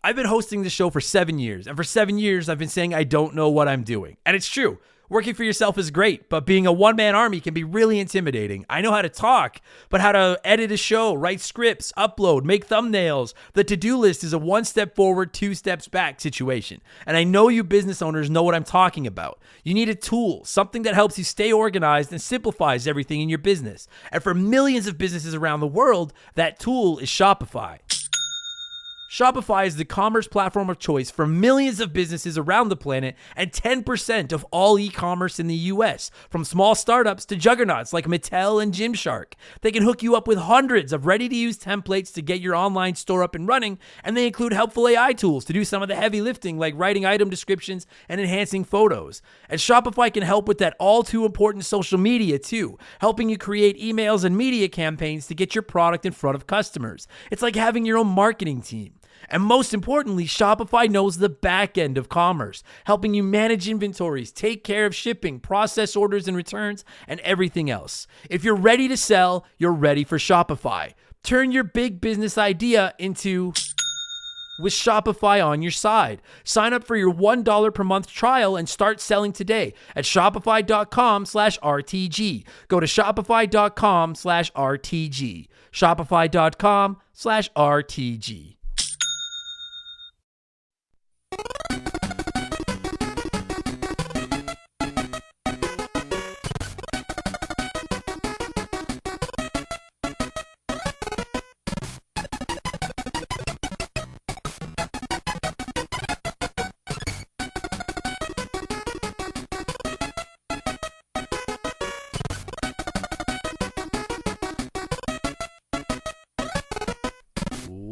I've been hosting this show for 7 years, and for 7 years, I've been saying I don't know what I'm doing. And it's true. Working for yourself is great, but being a one-man army can be really intimidating. I know how to talk, but how to edit a show, write scripts, upload, make thumbnails. The to-do list is a one step forward, two steps back situation. And I know you business owners know what I'm talking about. You need a tool, something that helps you stay organized and simplifies everything in your business. And for millions of businesses around the world, that tool is Shopify. Shopify is the commerce platform of choice for millions of businesses around the planet and 10% of all e-commerce in the US, from small startups to juggernauts like Mattel and Gymshark. They can hook you up with hundreds of ready-to-use templates to get your online store up and running, and they include helpful AI tools to do some of the heavy lifting like writing item descriptions and enhancing photos. And Shopify can help with that all-too-important social media too, helping you create emails and media campaigns to get your product in front of customers. It's like having your own marketing team. And most importantly, Shopify knows the back end of commerce, helping you manage inventories, take care of shipping, process orders and returns, and everything else. If you're ready to sell, you're ready for Shopify. Turn your big business idea into with Shopify on your side. Sign up for your $1 per month trial and start selling today at shopify.com/RTG. Go to shopify.com/RTG. Shopify.com/RTG.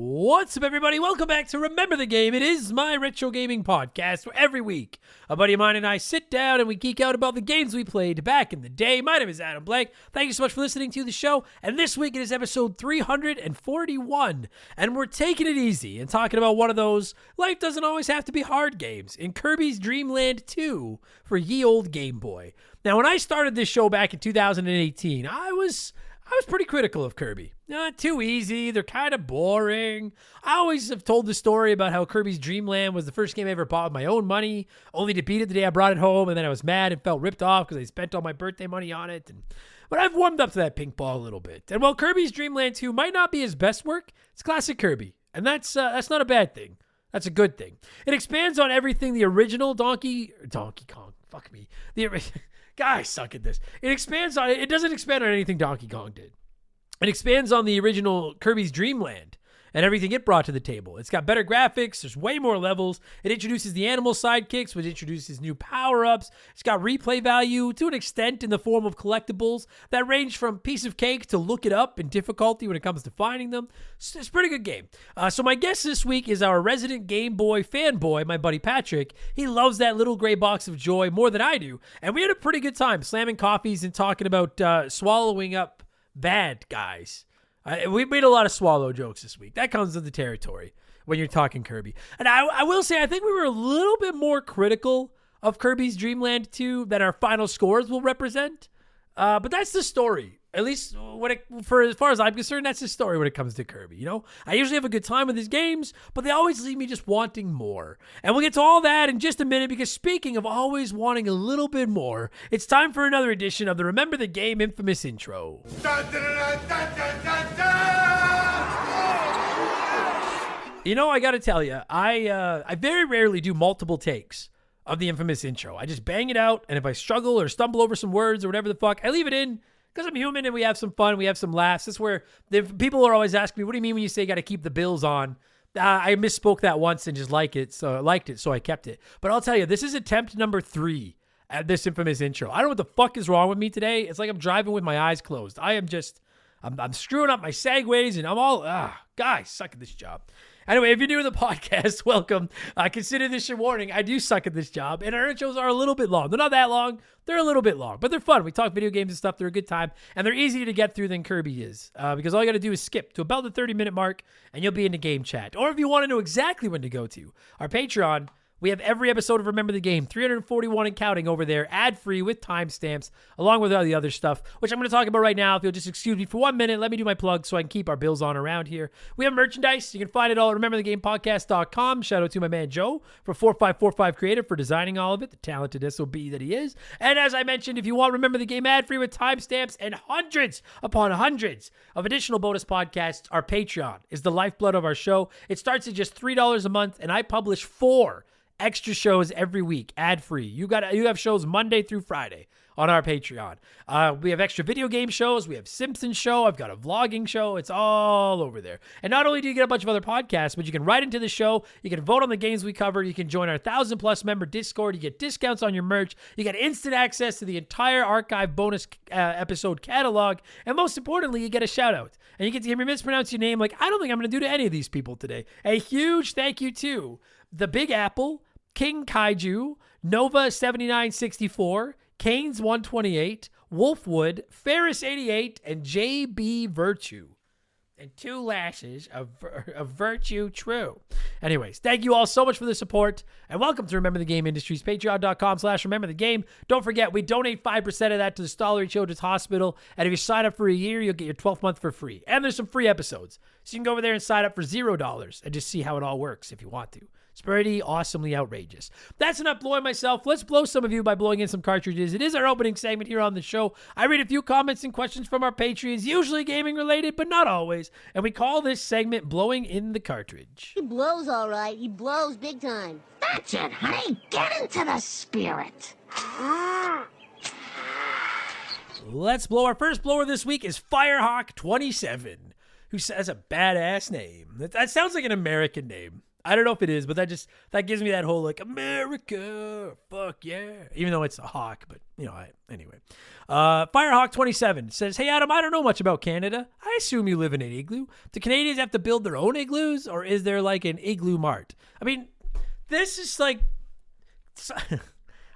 What's up, everybody? Welcome back to Remember the Game. It is my retro gaming podcast where every week a buddy of mine and I sit down and we geek out about the games we played back in the day. My name is Adam Blake. Thank you so much for listening to the show. And this week it is episode 341. And we're taking it easy and talking about one of those life doesn't always have to be hard games in Kirby's Dream Land 2 for ye old Game Boy. Now, when I started this show back in 2018, I was pretty critical of Kirby. Not too easy. They're kind of boring. I always have told the story about how Kirby's Dream Land was the first game I ever bought with my own money, only to beat it the day I brought it home, and then I was mad and felt ripped off because I spent all my birthday money on it. But I've warmed up to that pink ball a little bit. And while Kirby's Dream Land 2 might not be his best work, it's classic Kirby. And that's not a bad thing. That's a good thing. It expands on everything the original Donkey Kong. Fuck me. Guys suck at this. It doesn't expand on anything Donkey Kong did. It expands on the original Kirby's Dream Land and everything it brought to the table. It's got better graphics. There's way more levels. It introduces the animal sidekicks, which introduces new power-ups. It's got replay value to an extent in the form of collectibles that range from piece of cake to look it up in difficulty when it comes to finding them. It's a pretty good game. So my guest this week is our resident Game Boy fanboy, my buddy Patrick. He loves that little gray box of joy more than I do. And we had a pretty good time slamming coffees and talking about swallowing up bad guys. We made a lot of swallow jokes this week. That comes with the territory when you're talking Kirby. And I will say, I think we were a little bit more critical of Kirby's Dream Land 2 than our final scores will represent. But that's the story. At least for as far as I'm concerned, that's the story when it comes to Kirby. You know, I usually have a good time with his games, but they always leave me just wanting more. And we'll get to all that in just a minute, because speaking of always wanting a little bit more, it's time for another edition of the Remember the Game infamous intro. You know, I got to tell you, I very rarely do multiple takes of the infamous intro. I just bang it out, and if I struggle or stumble over some words or whatever the fuck, I leave it in. Because I'm human and we have some fun, we have some laughs. That's where people are always asking me, what do you mean when you say you got to keep the bills on? I misspoke that once and just liked it, so I kept it. But I'll tell you, this is attempt number 3 at this infamous intro. I don't know what the fuck is wrong with me today. It's like I'm driving with my eyes closed. I'm screwing up my segues and I'm all, guys, suck at this job. Anyway, if you're new to the podcast, welcome. Consider this your warning. I do suck at this job, and our intros are a little bit long. They're not that long. They're a little bit long, but they're fun. We talk video games and stuff. They're a good time, and they're easier to get through than Kirby is, because all you got to do is skip to about the 30-minute mark, and you'll be in the game chat. Or if you want to know exactly when to go to, our Patreon, We have every episode of Remember the Game, 341 and counting over there, ad-free with timestamps, along with all the other stuff, which I'm going to talk about right now. If you'll just excuse me for 1 minute, let me do my plug so I can keep our bills on around here. We have merchandise. You can find it all at rememberthegamepodcast.com. Shout out to my man Joe for 4545 Creative for designing all of it, the talented SOB that he is. And as I mentioned, if you want Remember the Game ad-free with timestamps and hundreds upon hundreds of additional bonus podcasts, our Patreon is the lifeblood of our show. It starts at just $3 a month, and I publish 4 extra shows every week, ad-free. You have shows Monday through Friday on our Patreon. We have extra video game shows. We have Simpsons show. I've got a vlogging show. It's all over there. And not only do you get a bunch of other podcasts, but you can write into the show. You can vote on the games we cover. You can join our 1,000+ member Discord. You get discounts on your merch. You get instant access to the entire archive bonus episode catalog. And most importantly, you get a shout out. And you get to hear me mispronounce your name like I don't think I'm going to do to any of these people today. A huge thank you to The Big Apple, King Kaiju, Nova 7964, Canes 128, Wolfwood, Ferris 88, and JB Virtue. And 2 lashes of Virtue True. Anyways, thank you all so much for the support, and welcome to Remember the Game Industries, patreon.com/rememberthegame. Don't forget, we donate 5% of that to the Stollery Children's Hospital, and if you sign up for a year, you'll get your 12th month for free. And there's some free episodes, so you can go over there and sign up for $0 and just see how it all works if you want to. It's pretty awesomely outrageous. That's enough blowing myself. Let's blow some of you by blowing in some cartridges. It is our opening segment here on the show. I read a few comments and questions from our Patreons, usually gaming related, but not always. And we call this segment Blowing in the Cartridge. He blows all right. He blows big time. That's it, honey. Get into the spirit. Let's blow. Our first blower this week is Firehawk27, who has a badass name. That sounds like an American name. I don't know if it is, but that gives me that whole like America, fuck yeah. Even though it's a hawk, but anyway. Firehawk27 says, "Hey Adam, I don't know much about Canada. I assume you live in an igloo. Do Canadians have to build their own igloos, or is there like an igloo mart?" I mean, this is like,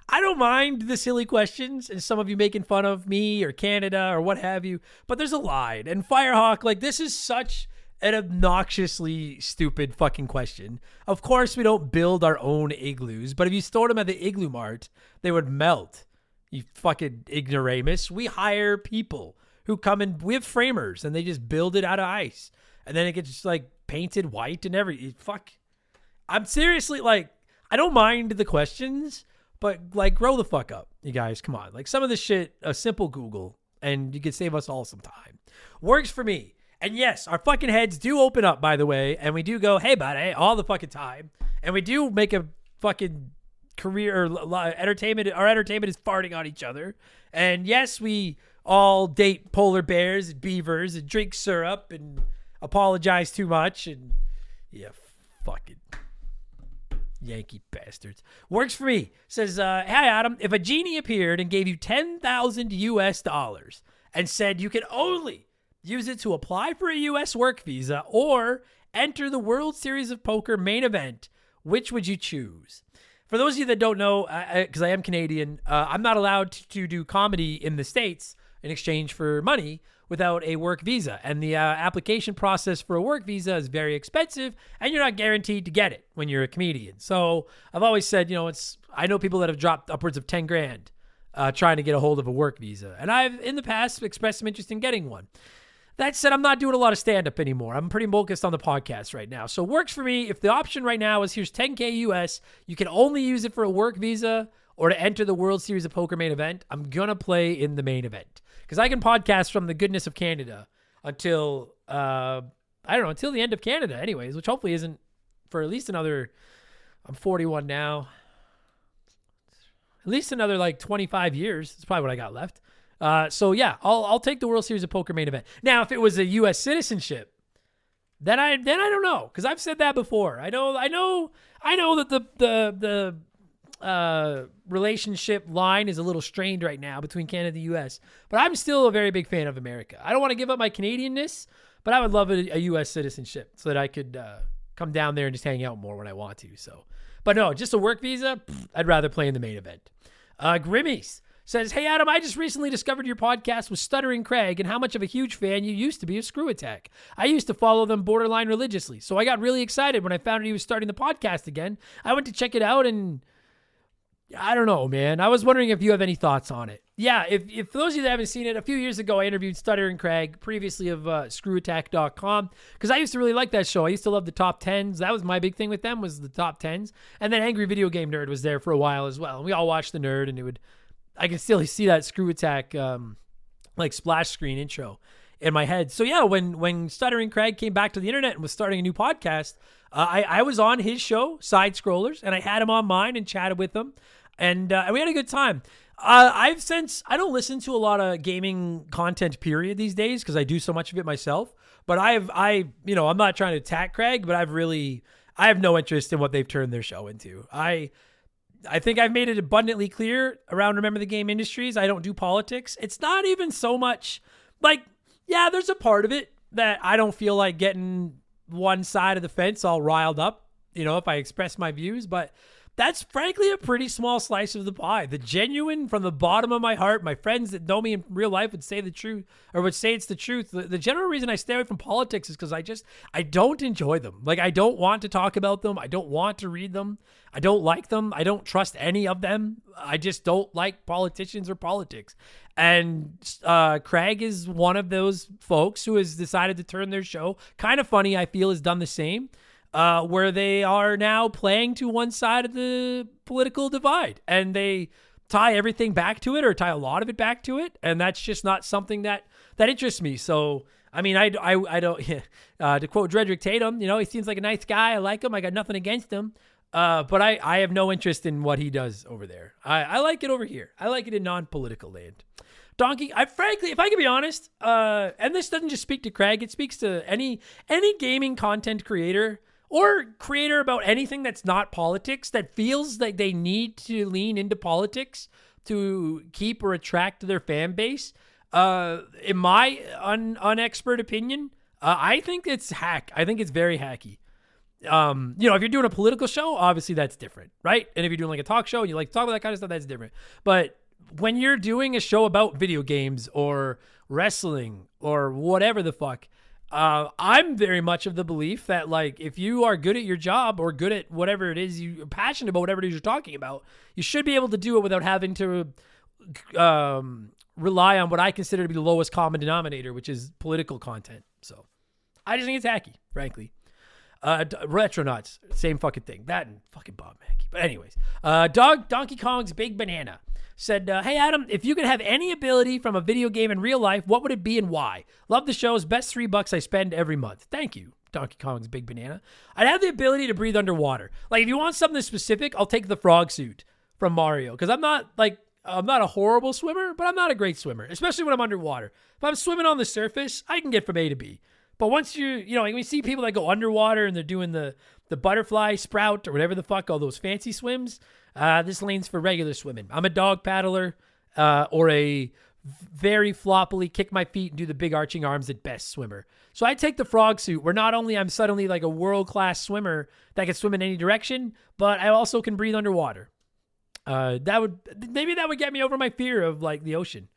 I don't mind the silly questions and some of you making fun of me or Canada or what have you, but there's a line. And Firehawk, like, this is such an obnoxiously stupid fucking question. Of course, we don't build our own igloos, but if you stored them at the igloo mart, they would melt. You fucking ignoramus. We hire people who come in. We have framers, and they just build it out of ice, and then it gets just like painted white and everything. Fuck. I'm seriously like, I don't mind the questions, but like, grow the fuck up, you guys. Come on. Like, some of this shit, a simple Google, and you could save us all some time. Works for me. And yes, our fucking heads do open up, by the way, and we do go, hey, buddy, all the fucking time. And we do make a fucking career entertainment. Our entertainment is farting on each other. And yes, we all date polar bears and beavers and drink syrup and apologize too much. And yeah, fucking Yankee bastards. Works for me. Says, hey, Adam, if a genie appeared and gave you $10,000 and said you could only use it to apply for a U.S. work visa or enter the World Series of Poker main event, which would you choose? For those of you that don't know, because I am Canadian, I'm not allowed to do comedy in the States in exchange for money without a work visa. And the application process for a work visa is very expensive, and you're not guaranteed to get it when you're a comedian. So I've always said, I know people that have dropped upwards of 10 grand trying to get a hold of a work visa. And I've, in the past, expressed some interest in getting one. That said, I'm not doing a lot of stand-up anymore. I'm pretty focused on the podcast right now. So works for me. If the option right now is here's $10K US, you can only use it for a work visa or to enter the World Series of Poker main event, I'm going to play in the main event. Because I can podcast from the goodness of Canada until, until the end of Canada anyways, which hopefully isn't for at least another, I'm 41 now, at least another like 25 years. That's probably what I got left. So yeah, I'll take the World Series of Poker main event. Now, if it was a U.S. citizenship, then I don't know, because I've said that before. I know that the relationship line is a little strained right now between Canada and the U.S., but I'm still a very big fan of America. I don't want to give up my Canadianness, but I would love a U.S. citizenship so that I could come down there and just hang out more when I want to. So, but no, just a work visa, I'd rather play in the main event. Grimmies says, hey, Adam, I just recently discovered your podcast with Stuttering Craig and how much of a huge fan you used to be of Screw Attack. I used to follow them borderline religiously, so I got really excited when I found out he was starting the podcast again. I went to check it out, and I don't know, man. I was wondering if you have any thoughts on it. Yeah, if for those of you that haven't seen it, a few years ago I interviewed Stuttering Craig, previously of screwattack.com, because I used to really like that show. I used to love the top 10s. That was my big thing with them, was the top 10s. And then Angry Video Game Nerd was there for a while as well. And we all watched the Nerd, and I can still see that Screw Attack like splash screen intro in my head. So yeah, when Stuttering Craig came back to the internet and was starting a new podcast, I was on his show, Side Scrollers, and I had him on mine and chatted with him, and we had a good time. I don't listen to a lot of gaming content period these days because I do so much of it myself, but I'm not trying to attack Craig, but I have no interest in what they've turned their show into. I think I've made it abundantly clear around Remember the Game Industries. I don't do politics. It's not even so much like, yeah, there's a part of it that I don't feel like getting one side of the fence all riled up, if I express my views, but that's frankly a pretty small slice of the pie. The genuine, from the bottom of my heart, my friends that know me in real life would say the truth, or would say it's the truth. The general reason I stay away from politics is because I don't enjoy them. Like, I don't want to talk about them. I don't want to read them. I don't like them. I don't trust any of them. I just don't like politicians or politics. And Craig is one of those folks who has decided to turn their show. Kind of Funny, I feel, has done the same. Where they are now playing to one side of the political divide, and they tie everything back to it, or tie a lot of it back to it, and that's just not something that interests me. So, I mean, I don't. To quote Dredrick Tatum, he seems like a nice guy. I like him. I got nothing against him. But I have no interest in what he does over there. I like it over here. I like it in non-political land. Donkey, frankly, if I can be honest, and this doesn't just speak to Craig, it speaks to any gaming content creator or creator about anything that's not politics, that feels like they need to lean into politics to keep or attract their fan base. In my unexpert opinion, I think it's hack. I think it's very hacky. If you're doing a political show, obviously that's different, right? And if you're doing like a talk show and you like to talk about that kind of stuff, that's different. But when you're doing a show about video games or wrestling or whatever the fuck, I'm very much of the belief that, like, if you are good at your job or good at whatever it is you're passionate about, whatever it is you're talking about, you should be able to do it without having to rely on what I consider to be the lowest common denominator, which is political content. So I just think it's hacky, frankly. Retronauts, same fucking thing. That and fucking Bob Mackey. But anyways, Donkey Kong's Big Banana said, hey, Adam, if you could have any ability from a video game in real life, what would it be and why? Love the show's best $3 I spend every month. Thank you, Donkey Kong's Big Banana. I'd have the ability to breathe underwater. Like, if you want something specific, I'll take the frog suit from Mario, because I'm not a horrible swimmer, but I'm not a great swimmer, especially when I'm underwater. If I'm swimming on the surface, I can get from A to B. But once when you see people that go underwater and they're doing the butterfly sprout or whatever the fuck, all those fancy swims, this lane's for regular swimming. I'm a dog paddler or a very floppily kick my feet and do the big arching arms at best swimmer. So I take the frog suit, where not only I'm suddenly like a world-class swimmer that can swim in any direction, but I also can breathe underwater. That would get me over my fear of like the ocean.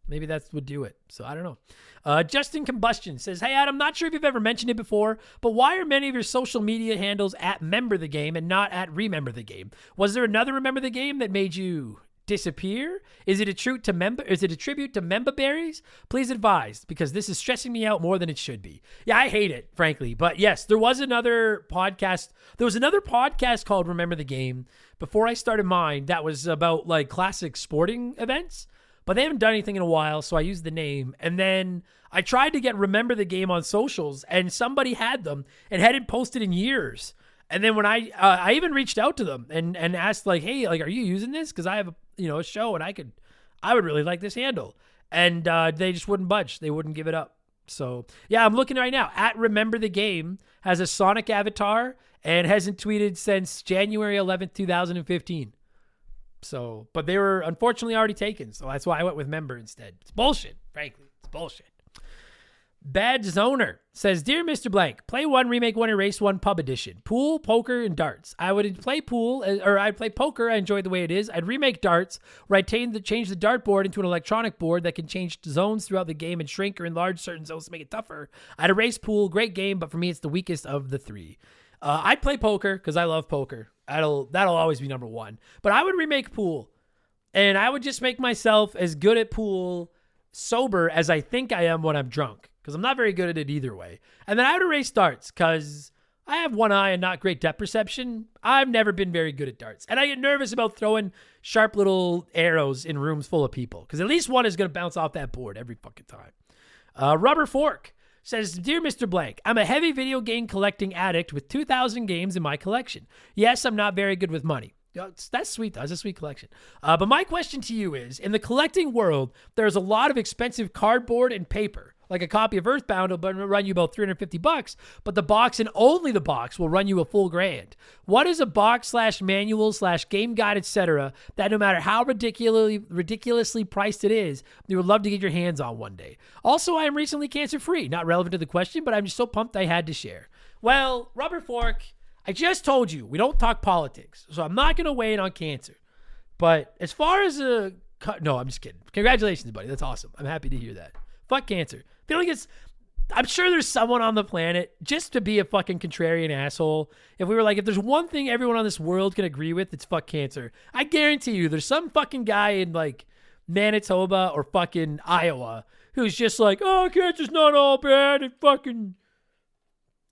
Maybe that would do it. So I don't know. Justin Combustion says, hey, Adam, not sure if you've ever mentioned it before, but why are many of your social media handles at Member the Game and not at Remember the Game? Was there another Remember the Game that made you disappear? Is it a tribute to Member Berries? Please advise, because this is stressing me out more than it should be. Yeah, I hate it, frankly. But yes, there was another podcast. There was another podcast called Remember the Game before I started mine that was about like classic sporting events. But they haven't done anything in a while, so I used the name. And then I tried to get Remember the Game on socials, and somebody had them and hadn't posted in years. And then when I even reached out to them and asked, like, hey, like, are you using this? Because I have a show and I would really like this handle. And they just wouldn't budge. They wouldn't give it up. So yeah, I'm looking right now. At Remember the Game has a Sonic avatar and hasn't tweeted since January 11th, 2015. So, but they were unfortunately already taken. So that's why I went with Member instead. It's bullshit, frankly. It's bullshit. Bad Zoner says, Dear Mr. Blank, play one, remake one, erase one, pub edition. Pool, poker, and darts. I would play pool, or I'd play poker. I enjoy the way it is. I'd remake darts, where I'd change the dart board into an electronic board that can change zones throughout the game and shrink or enlarge certain zones to make it tougher. I'd erase pool, great game, but for me, it's the weakest of the three. I'd play poker because I love poker. That'll always be number one. But I would remake pool, and I would just make myself as good at pool sober as I think I am when I'm drunk, because I'm not very good at it either way. And then I would erase darts because I have one eye and not great depth perception. I've never been very good at darts. And I get nervous about throwing sharp little arrows in rooms full of people, because at least one is going to bounce off that board every fucking time. Rubber Fork says, Dear Mr. Blank, I'm a heavy video game collecting addict with 2,000 games in my collection. Yes, I'm not very good with money. That's sweet, though. That's a sweet collection. But my question to you is, in the collecting world, there's a lot of expensive cardboard and paper. Like a copy of Earthbound will run you about $350, but the box and only the box will run you a full $1,000. What is a box / manual / game guide, etc., that no matter how ridiculously priced it is, you would love to get your hands on one day? Also, I am recently cancer-free. Not relevant to the question, but I'm just so pumped I had to share. Well, Rubber Fork, I just told you we don't talk politics, so I'm not going to weigh in on cancer. But as far as no, I'm just kidding. Congratulations, buddy. That's awesome. I'm happy to hear that. Fuck cancer. I'm sure there's someone on the planet, just to be a fucking contrarian asshole, if we were like, if there's one thing everyone on this world can agree with, it's fuck cancer. I guarantee you there's some fucking guy in like Manitoba or fucking Iowa who's just like, oh, cancer's not all bad. It fucking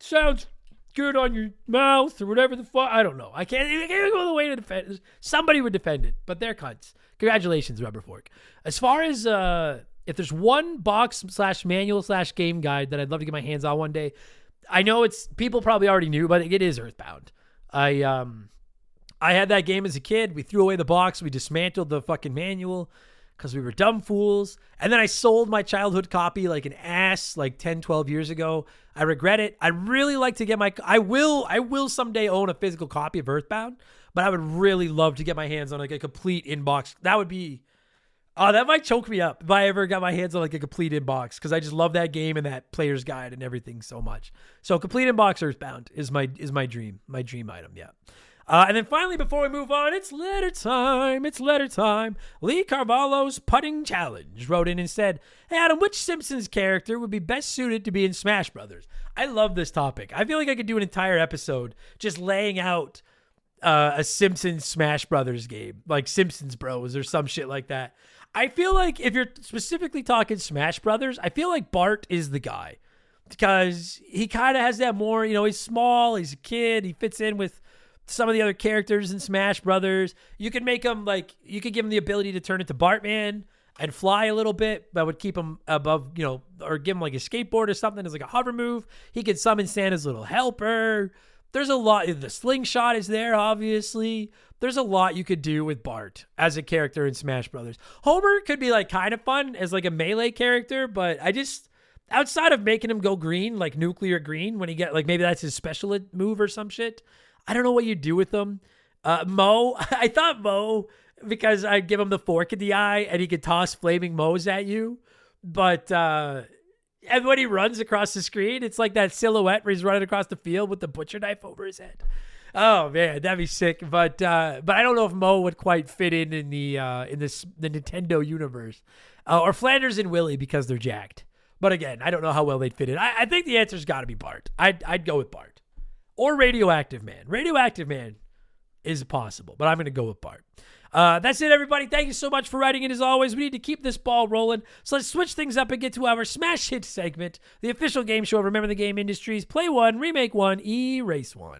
sounds good on your mouth or whatever the fuck. I don't know. I can't even go the way to defend it. Somebody would defend it, but they're cunts. Congratulations, Rubber Fork. As far as if there's one box / manual / game guide that I'd love to get my hands on one day, I know it's people probably already knew, but it is Earthbound. I had that game as a kid. We threw away the box. We dismantled the fucking manual because we were dumb fools. And then I sold my childhood copy like an ass like 10, 12 years ago. I regret it. I'd really like to get I will someday own a physical copy of Earthbound, but I would really love to get my hands on like a complete inbox. That would be, that might choke me up if I ever got my hands on like a complete inbox, because I just love that game and that player's guide and everything so much. So complete inbox Earthbound is my dream item. Yeah. And then finally, before we move on, it's letter time. Lee Carvalho's putting challenge wrote in and said, hey, Adam, which Simpsons character would be best suited to be in Smash Brothers? I love this topic. I feel like I could do an entire episode just laying out a Simpsons Smash Brothers game, like Simpsons Bros or some shit like that. I feel like if you're specifically talking Smash Brothers, I feel like Bart is the guy, because he kind of has that more, he's small, he's a kid, he fits in with some of the other characters in Smash Brothers. You could make him you could give him the ability to turn into Bartman and fly a little bit, but would keep him above, or give him like a skateboard or something as like a hover move. He could summon Santa's little helper. There's a lot. The slingshot is there, obviously. There's a lot you could do with Bart as a character in Smash Brothers. Homer could be like kind of fun as like a melee character, but I just, outside of making him go green, like nuclear green, when he get like, maybe that's his special move or some shit, I don't know what you do with them. Mo, I thought Mo, because I'd give him the fork in the eye and he could toss flaming Mo's at you. But and when he runs across the screen, it's like that silhouette where he's running across the field with the butcher knife over his head. Oh man, that'd be sick. But I don't know if Mo would quite fit in the Nintendo universe, or Flanders and Willie, because they're jacked. But again, I don't know how well they'd fit in. I think the answer's got to be Bart. I'd go with Bart. Or Radioactive Man. Radioactive Man is possible, but I'm going to go with Bart. That's it, everybody. Thank you so much for writing in. As always, we need to keep this ball rolling. So let's switch things up and get to our Smash Hit segment, the official game show of Remember the Game Industries. Play one, remake one, erase one.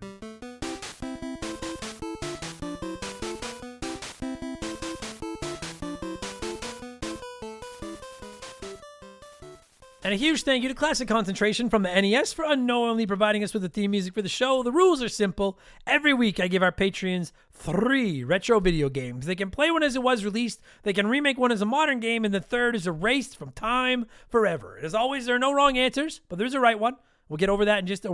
And a huge thank you to Classic Concentration from the NES for unknowingly providing us with the theme music for the show. The rules are simple. Every week I give our Patreons 3 retro video games. They can play one as it was released, they can remake one as a modern game, and the third is erased from time forever. As always, there are no wrong answers, but there's a right one. We'll go over that in just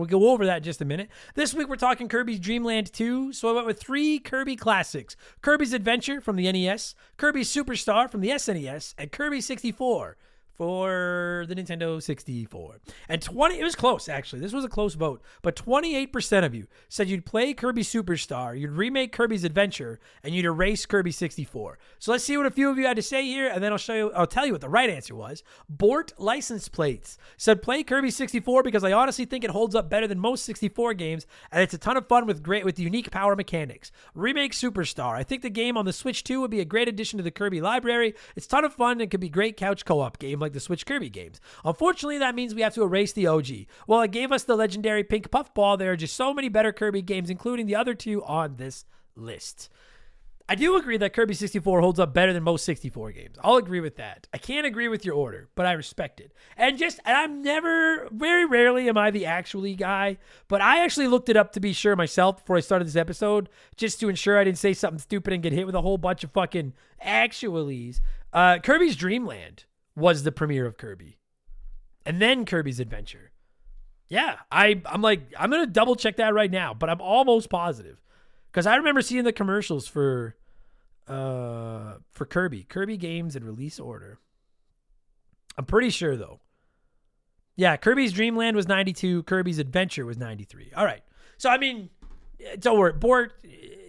a minute. This week we're talking Kirby's Dream Land 2, so I went with 3 Kirby classics. Kirby's Adventure from the NES, Kirby Superstar from the SNES, and Kirby 64 for the Nintendo 64. And it was close, actually. This was a close vote. But 28% of you said you'd play Kirby Superstar, you'd remake Kirby's Adventure, and you'd erase Kirby 64. So let's see what a few of you had to say here, and then I'll tell you what the right answer was. Bort License Plates said play Kirby 64 because I honestly think it holds up better than most 64 games, and it's a ton of fun with unique power mechanics. Remake Superstar. I think the game on the Switch 2 would be a great addition to the Kirby library. It's a ton of fun and could be a great couch co-op game like the Switch Kirby games. Unfortunately, that means we have to erase the OG. While it gave us the legendary pink puffball, there are just so many better Kirby games, including the other two on this list. I do agree that Kirby 64 holds up better than most 64 games. I'll agree with that. I can't agree with your order, but I respect it. And I'm never, very rarely am I the actually guy, but I actually looked it up to be sure myself before I started this episode, just to ensure I didn't say something stupid and get hit with a whole bunch of fucking actualies. Kirby's Dream Land was the premiere of Kirby. And then Kirby's Adventure. Yeah, I'm going to double check that right now, but I'm almost positive. Because I remember seeing the commercials for Kirby games and release order. I'm pretty sure, though. Yeah, Kirby's Dream Land was 92. Kirby's Adventure was 93. All right. So, I mean, don't worry. Bort,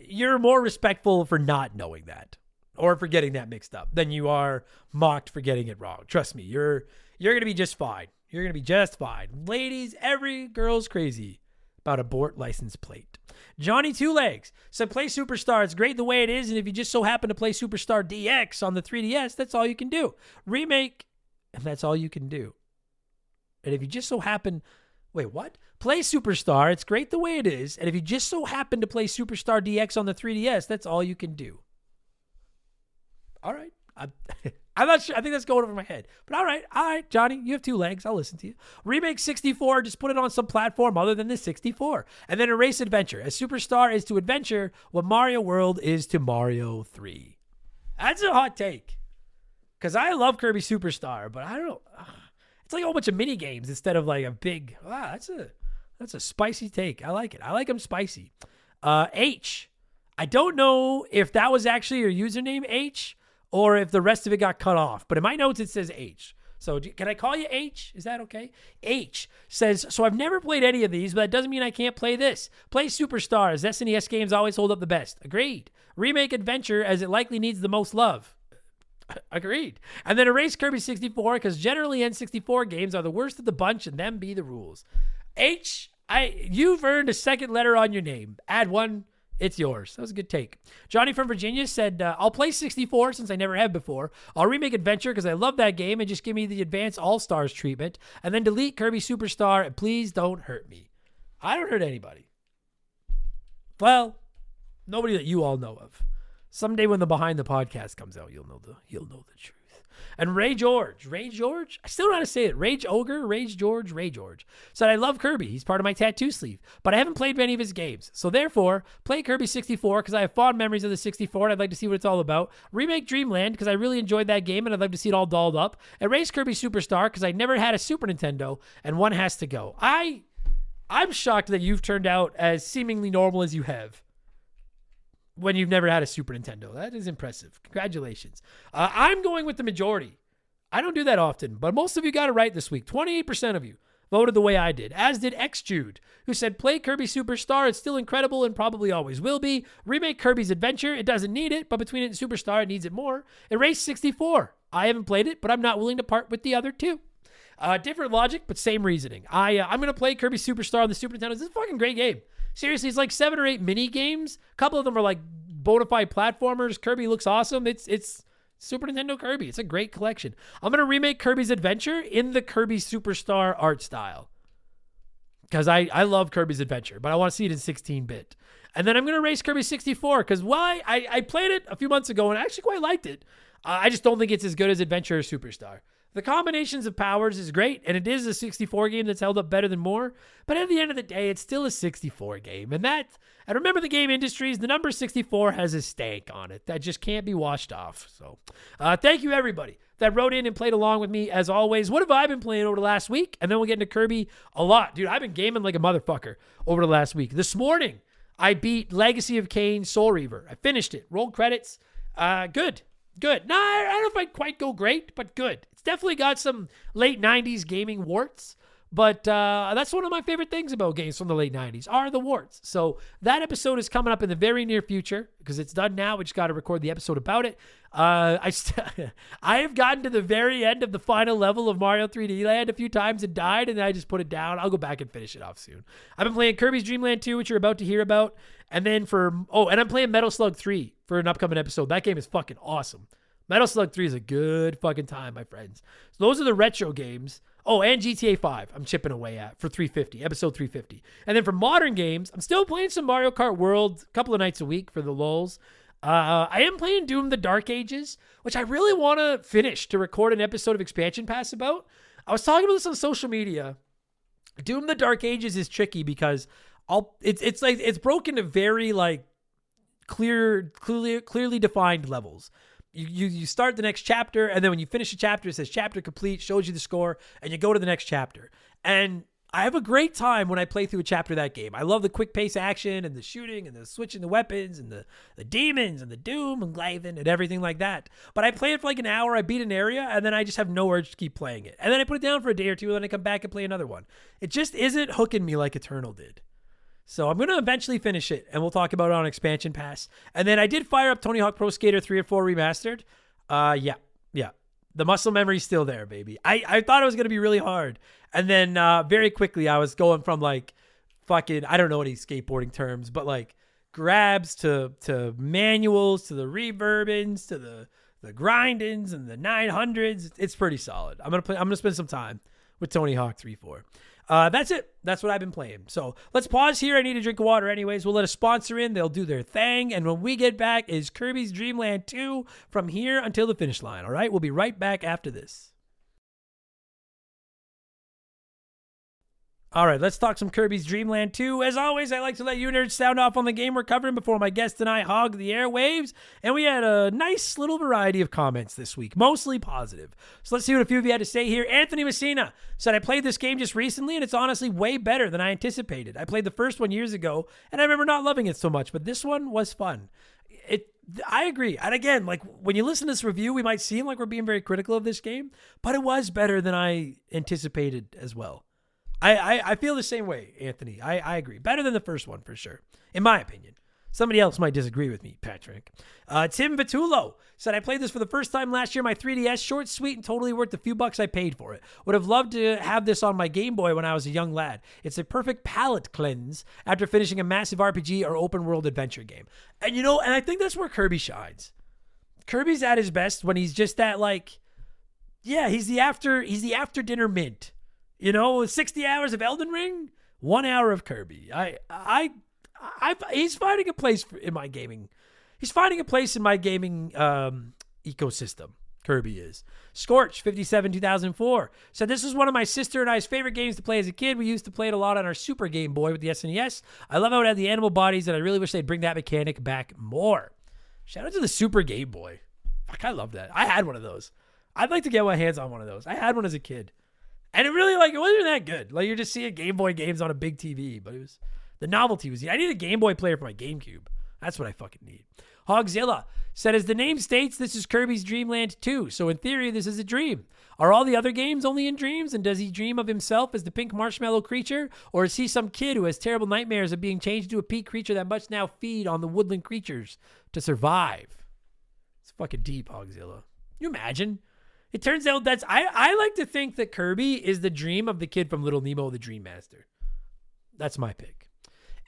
you're more respectful for not knowing that or for getting that mixed up than you are mocked for getting it wrong. Trust me, you're going to be just fine. You're going to be just fine. Ladies, every girl's crazy about a Bort license plate. Johnny Two Legs said, play Superstar. It's great the way it is, and if you just so happen to play Superstar DX on the 3DS, that's all you can do. Remake, and that's all you can do. And if you just so happen... Wait, what? Play Superstar. It's great the way it is, and if you just so happen to play Superstar DX on the 3DS, that's all you can do. All right. I'm not sure. I think that's going over my head. But all right, Johnny, you have 2 legs. I'll listen to you. Remake 64, just put it on some platform other than the 64. And then erase Adventure. As Superstar is to Adventure, what Mario World is to Mario 3. That's a hot take. Because I love Kirby Superstar, but I don't know. It's like a whole bunch of mini games instead of like a big, wow, that's a spicy take. I like it. I like them spicy. H. I don't know if that was actually your username, H, or if the rest of it got cut off. But in my notes, it says H. So can I call you H? Is that okay? H says, so I've never played any of these, but that doesn't mean I can't play this. Play Superstars. SNES games always hold up the best. Agreed. Remake Adventure as it likely needs the most love. Agreed. And then erase Kirby 64 because generally N64 games are the worst of the bunch and them be the rules. H, you've earned a second letter on your name. Add one. It's yours. That was a good take. Johnny from Virginia said, I'll play 64 since I never have before. I'll remake Adventure because I love that game and just give me the advanced All-Stars treatment. And then delete Kirby Superstar and please don't hurt me. I don't hurt anybody. Well, nobody that you all know of. Someday when the Behind the Podcast comes out, you'll know the truth. And Ray George, I still don't know how to say it. Rage George, said, I love Kirby. He's part of my tattoo sleeve, but I haven't played many of his games. So therefore, play Kirby 64 because I have fond memories of the 64 and I'd like to see what it's all about. Remake Dreamland because I really enjoyed that game and I'd love to see it all dolled up. Erase Kirby Superstar because I never had a Super Nintendo and one has to go. I'm shocked that you've turned out as seemingly normal as you have when you've never had a Super Nintendo. That is impressive. Congratulations. I'm going with the majority. I don't do that often, but most of you got it right this week. 28% of you voted the way I did, as did X Jude, who said, play Kirby Superstar. It's still incredible and probably always will be. Remake Kirby's Adventure. It doesn't need it, but between it and Superstar, it needs it more. Erase 64. I haven't played it, but I'm not willing to part with the other 2. Different logic, but same reasoning. I'm going to play Kirby Superstar on the Super Nintendo. This is a fucking great game. Seriously, it's like 7 or 8 mini games. A couple of them are like bona fide platformers. Kirby looks awesome. It's Super Nintendo Kirby. It's a great collection. I'm going to remake Kirby's Adventure in the Kirby Superstar art style because I love Kirby's Adventure, but I want to see it in 16-bit. And then I'm going to erase Kirby 64 because while I played it a few months ago and I actually quite liked it, I just don't think it's as good as Adventure or Superstar. The combinations of powers is great, and it is a 64 game that's held up better than more, but at the end of the day, it's still a 64 game, and remember the game industries, the number 64 has a stank on it that just can't be washed off. So thank you, everybody that wrote in and played along with me, as always. What have I been playing over the last week? And then we'll get into Kirby a lot. Dude, I've been gaming like a motherfucker over the last week. This morning, I beat Legacy of Kain Soul Reaver. I finished it. Rolled credits. Good. No, I don't know if I'd quite go great, but good. It's definitely got some late 90s gaming warts, but that's one of my favorite things about games from the late 90s are the warts. So that episode is coming up in the very near future because it's done now. We just got to record the episode about it. I have gotten to the very end of the final level of Mario 3D Land a few times and died, and then I just put it down. I'll go back and finish it off soon. I've been playing Kirby's Dream Land 2, which you're about to hear about. And then and I'm playing Metal Slug 3 for an upcoming episode. That game is fucking awesome. Metal Slug 3 is a good fucking time, my friends. So those are the retro games. Oh, and GTA 5 I'm chipping away at for 350, episode 350. And then for modern games, I'm still playing some Mario Kart World a couple of nights a week for the lulz. I am playing Doom the Dark Ages, which I really want to finish to record an episode of Expansion Pass about. I was talking about this on social media. Doom the Dark Ages is tricky because it's broken to very like clearly defined levels. You start the next chapter, and then when you finish a chapter, it says chapter complete, shows you the score, and you go to the next chapter. And I have a great time when I play through a chapter of that game. I love the quick pace action and the shooting and the switching the weapons and the demons and the doom and Glavin and everything like that. But I play it for like an hour, I beat an area, and then I just have no urge to keep playing it. And then I put it down for a day or two, and then I come back and play another one. It just isn't hooking me like Eternal did. So I'm going to eventually finish it, and we'll talk about it on Expansion Pass. And then I did fire up Tony Hawk Pro Skater 3 or 4 Remastered. Yeah. The muscle memory's still there, baby. I thought it was going to be really hard. And then very quickly, I was going from like fucking, I don't know any skateboarding terms, but like grabs to manuals, to the reverbins, to the grindins and the 900s. It's pretty solid. I'm going to spend some time with Tony Hawk 3-4. That's it. That's what I've been playing. So let's pause here. I need a drink of water anyways. We'll let a sponsor in. They'll do their thing. And when we get back is Kirby's Dream Land 2 from here until the finish line. All right. We'll be right back after this. All right, let's talk some Kirby's Dream Land 2. As always, I like to let you nerds sound off on the game we're covering before my guest and I hog the airwaves. And we had a nice little variety of comments this week, mostly positive. So let's see what a few of you had to say here. Anthony Messina said, I played this game just recently, and it's honestly way better than I anticipated. I played the first one years ago, and I remember not loving it so much, but this one was fun. I agree. And again, like when you listen to this review, we might seem like we're being very critical of this game, but it was better than I anticipated as well. I feel the same way, Anthony. I agree. Better than the first one, for sure, in my opinion. Somebody else might disagree with me, Patrick. Tim Vitullo said, I played this for the first time last year, my 3DS, short, sweet, and totally worth the few bucks I paid for it. Would have loved to have this on my Game Boy when I was a young lad. It's a perfect palate cleanse after finishing a massive RPG or open world adventure game. And and I think that's where Kirby shines. Kirby's at his best when he's just that he's the after dinner mint. 60 hours of Elden Ring, 1 hour of Kirby. He's finding a place in my gaming. He's finding a place in my gaming ecosystem. Kirby is. Scorch 57 2004 said, this is one of my sister and I's favorite games to play as a kid. We used to play it a lot on our Super Game Boy with the SNES. I love how it had the animal bodies, and I really wish they'd bring that mechanic back more. Shout out to the Super Game Boy. Fuck, I love that. I had one of those. I'd like to get my hands on one of those. I had one as a kid. And it really, it wasn't that good. You're just seeing Game Boy games on a big TV, but the novelty was, I need a Game Boy player for my GameCube. That's what I fucking need. Hogzilla said, as the name states, this is Kirby's Dream Land 2, so in theory, this is a dream. Are all the other games only in dreams, and does he dream of himself as the pink marshmallow creature, or is he some kid who has terrible nightmares of being changed to a pea creature that must now feed on the woodland creatures to survive? It's fucking deep, Hogzilla. Can you imagine? It turns out I like to think that Kirby is the dream of the kid from Little Nemo, the Dream Master. That's my pick.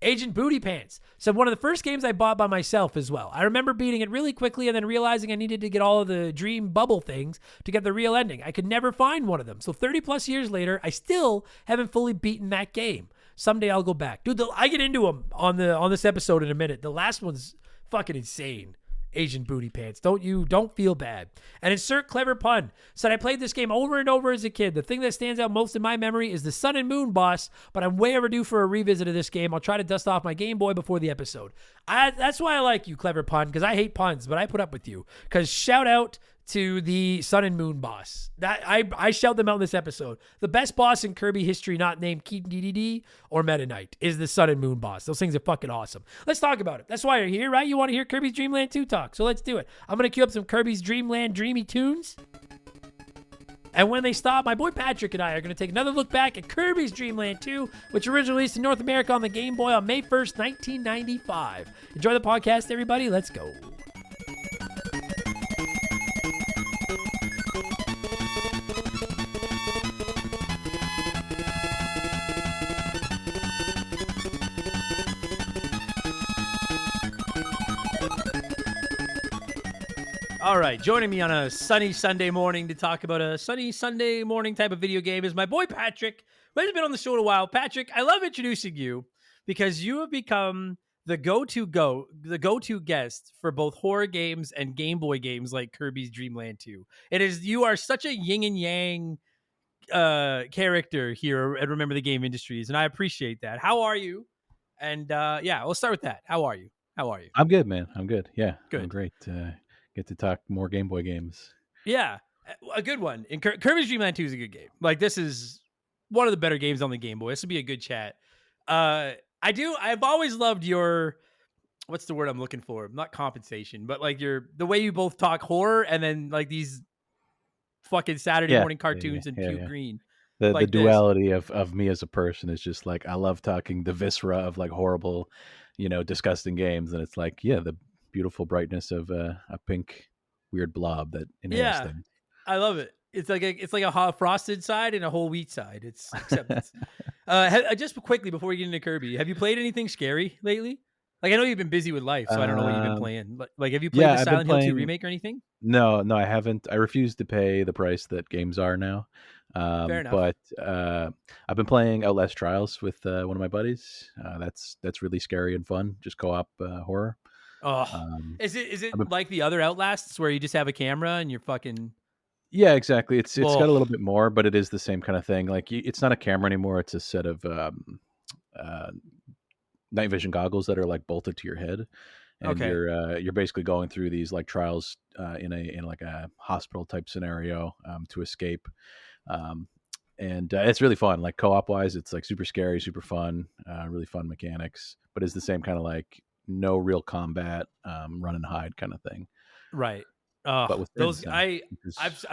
Agent Booty Pants said, one of the first games I bought by myself as well. I remember beating it really quickly and then realizing I needed to get all of the dream bubble things to get the real ending. I could never find one of them. So 30 plus years later, I still haven't fully beaten that game. Someday I'll go back. Dude, I get into them on this episode in a minute. The last one's fucking insane. Asian Booty Pants. Don't feel bad. And Insert Clever Pun said, I played this game over and over as a kid. The thing that stands out most in my memory is the Sun and Moon boss, but I'm way overdue for a revisit of this game. I'll try to dust off my Game Boy before the episode. That's why I like you, Clever Pun, because I hate puns, but I put up with you. Because shout out to the Sun and Moon boss. That I shout them out in this episode. The best boss in Kirby history, not named Keaton DDD or Meta Knight, is the Sun and Moon boss. Those things are fucking awesome. Let's talk about it. That's why you're here, right? You want to hear Kirby's Dream Land 2 talk. So let's do it. I'm going to cue up some Kirby's Dream Land dreamy tunes. And when they stop, my boy Patrick and I are going to take another look back at Kirby's Dream Land 2, which originally released in North America on the Game Boy on May 1st, 1995. Enjoy the podcast, everybody. Let's go. All right, joining me on a sunny Sunday morning to talk about a sunny Sunday morning type of video game is my boy Patrick, who hasn't been on the show in a while. Patrick, I love introducing you because you have become the go-to guest for both horror games and Game Boy games like Kirby's Dream Land 2. You are such a yin and yang character here at Remember the Game Industries, and I appreciate that. How are you? And yeah, we'll start with that. How are you? I'm good, man. I'm good. Yeah, Good. I'm great. Get to talk more Game Boy games. Yeah, a good one. And Kirby's Dream Land 2 is a good game. Like, this is one of the better games on the Game Boy. This would be a good chat. I've always loved your, what's the word I'm looking for? Not compensation, but like the way you both talk horror and then like these fucking Saturday morning cartoons and puke-green. The like duality of me as a person is just like, I love talking the viscera of like horrible, disgusting games. And it's like, the beautiful brightness of a pink weird blob that inhales things. I love it. It's like a frosted side and a whole wheat side. It's acceptance. Just quickly before we get into Kirby, have you played anything scary lately? Like, I know you've been busy with life, so I don't know what you've been playing. But like, have you played the Silent Hill 2 remake or anything? No, I haven't. I refuse to pay the price that games are now. Fair enough. But I've been playing Outlast Trials with one of my buddies. That's really scary and fun. Just co-op horror. Oh, is it like the other Outlasts where you just have a camera and you're fucking? Yeah, exactly. It's got a little bit more, but it is the same kind of thing. Like, it's not a camera anymore. It's a set of night vision goggles that are like bolted to your head, and you're basically going through these like trials in like a hospital type scenario to escape. And it's really fun. Like, co-op wise, it's like super scary, super fun, really fun mechanics, but it's the same kind of like no real combat, run and hide kind of thing. Right. But with those, I've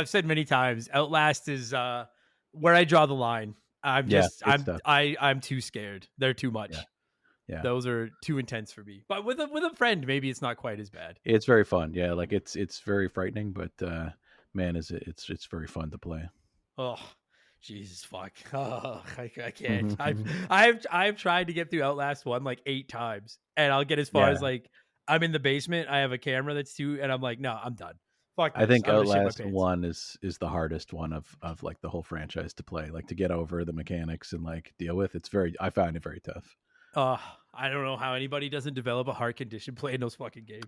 said many times, Outlast is where I draw the line. I'm too scared. They're too much. Yeah. Those are too intense for me. But with a friend, maybe it's not quite as bad. It's very fun. Yeah, like it's very frightening, but man, it's very fun to play. Oh, Jesus fuck! Oh, I can't. I've tried to get through Outlast 1 like 8 times, and I'll get as far as like I'm in the basement. I have a camera that's and I'm like, no, I'm done. Fuck this. I think Outlast 1 is the hardest one of like the whole franchise to play, like to get over the mechanics and like deal with. I find it very tough. I don't know how anybody doesn't develop a heart condition playing those fucking games.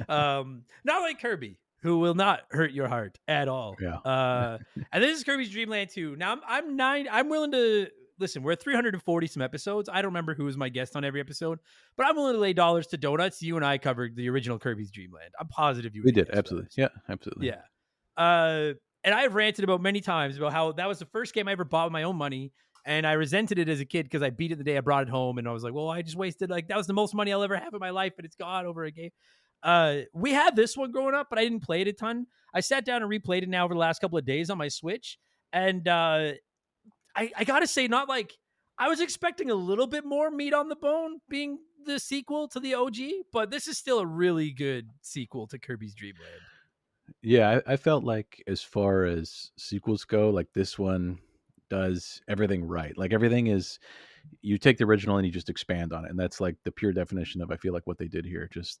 Not like Kirby, who will not hurt your heart at all. Yeah. And this is Kirby's Dream Land 2. Now I'm willing to listen. We're at 340 some episodes. I don't remember who was my guest on every episode, but I'm willing to lay dollars to donuts. You and I covered the original Kirby's Dream Land. I'm positive we did. Absolutely. Yeah, absolutely. Yeah. And I've ranted about many times about how that was the first game I ever bought with my own money. And I resented it as a kid because I beat it the day I brought it home. And I was like, well, I just wasted, like, that was the most money I'll ever have in my life. And it's gone over a game. We had this one growing up, but I didn't play it a ton. I sat down and replayed it now over the last couple of days on my Switch. And I got to say, not like, I was expecting a little bit more meat on the bone being the sequel to the OG, but this is still a really good sequel to Kirby's Dream Land. Yeah, I felt like as far as sequels go, like this one does everything right. Like, everything is, you take the original and you just expand on it, and that's like the pure definition of, I feel like, what they did here. Just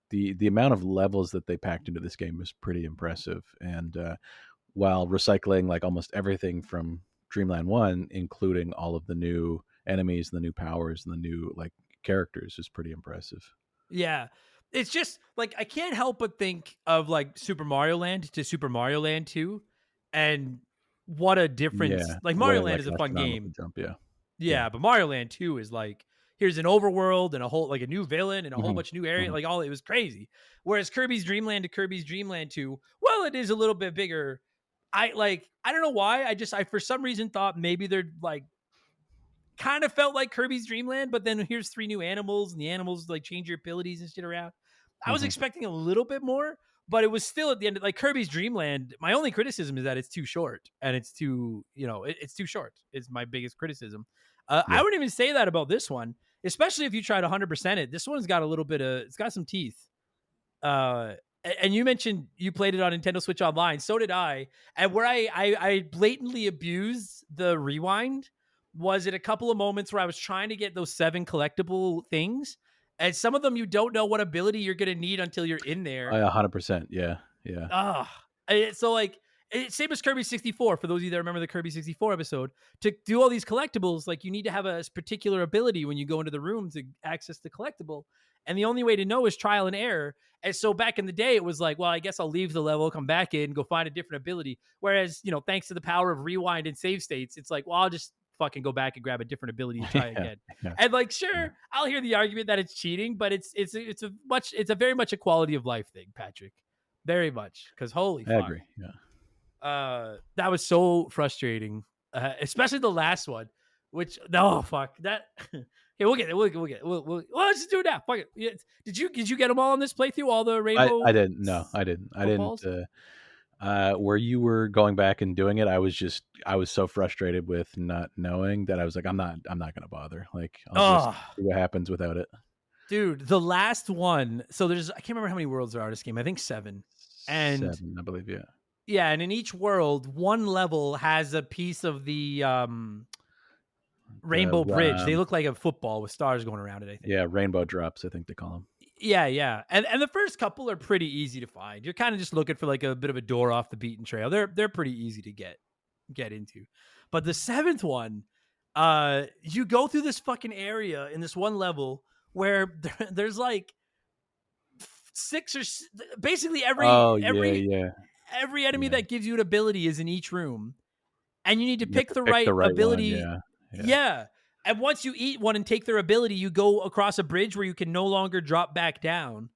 the amount of levels that they packed into this game was pretty impressive, and while recycling like almost everything from Dreamland 1, including all of the new enemies and the new powers and the new like characters, is pretty impressive. Yeah. It's just like, I can't help but think of like Super Mario Land to Super Mario Land 2, and what a difference. Like, Mario Land is a fun game. Jump, yeah, but Mario Land 2 is like, here's an overworld and a whole, like, a new villain and a whole bunch of new area. Like, it was crazy. Whereas Kirby's Dream Land to Kirby's Dream Land 2, well, it is a little bit bigger. I don't know why. I for some reason thought maybe they're like, kind of felt like Kirby's Dream Land, but then here's 3 new animals, and the animals like change your abilities and shit around. I was expecting a little bit more, but it was still at the end of, like, Kirby's Dream Land. My only criticism is that it's too short, and it's too, it's too short is my biggest criticism. I Yeah. wouldn't even say that about this one, especially if you try to 100% it. This one's got a little bit of, it's got some teeth. And you mentioned you played it on Nintendo Switch Online. So did I. And where I blatantly abused the rewind was at a couple of moments where I was trying to get those 7 collectible things. And some of them you don't know what ability you're going to need until you're in there. 100%. Yeah. Yeah. So like, same as Kirby 64. For those of you that remember the Kirby 64 episode, to do all these collectibles, like you need to have a particular ability when you go into the room to access the collectible. And the only way to know is trial and error. And so back in the day, it was like, well, I guess I'll leave the level, come back in, go find a different ability. Whereas, thanks to the power of rewind and save states, it's like, well, I'll just fucking go back and grab a different ability and try again. Yeah. And like, sure, I'll hear the argument that it's cheating, but it's a very much a quality of life thing, Patrick. Very much. Because holy fuck. I agree. Yeah. That was so frustrating, especially the last one. Which fuck that. Yeah, we'll get it. We'll let's just do it now. Fuck it. Yeah. Did you get them all on this playthrough? All the rainbow? I didn't. No, I didn't. I didn't. Where you were going back and doing it, I was so frustrated with not knowing that I was like, I'm not gonna bother. Like, I'll just see what happens without it. Dude, the last one. So I can't remember how many worlds there are in this game. I think 7. And 7, I believe. Yeah. Yeah, and in each world, one level has a piece of the rainbow bridge. They look like a football with stars going around it, I think. Yeah, rainbow drops, I think they call them. Yeah. And the first couple are pretty easy to find. You're kind of just looking for like a bit of a door off the beaten trail. They're pretty easy to get into. But the 7th one, you go through this fucking area in this one level where there's like 6 or basically every enemy that gives you an ability is in each room, and you need to pick the right ability. One, yeah. And once you eat one and take their ability, you go across a bridge where you can no longer drop back down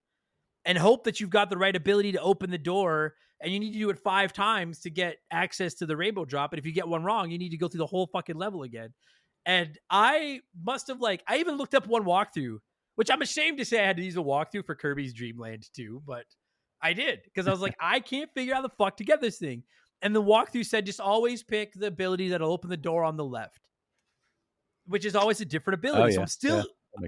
and hope that you've got the right ability to open the door. And you need to do it 5 times to get access to the rainbow drop. And if you get one wrong, you need to go through the whole fucking level again. And I must have I even looked up one walkthrough, which I'm ashamed to say I had to use a walkthrough for Kirby's Dream Land too, but I did, because I was like, I can't figure out the fuck to get this thing. And the walkthrough said, just always pick the ability that'll open the door on the left, which is always a different ability. So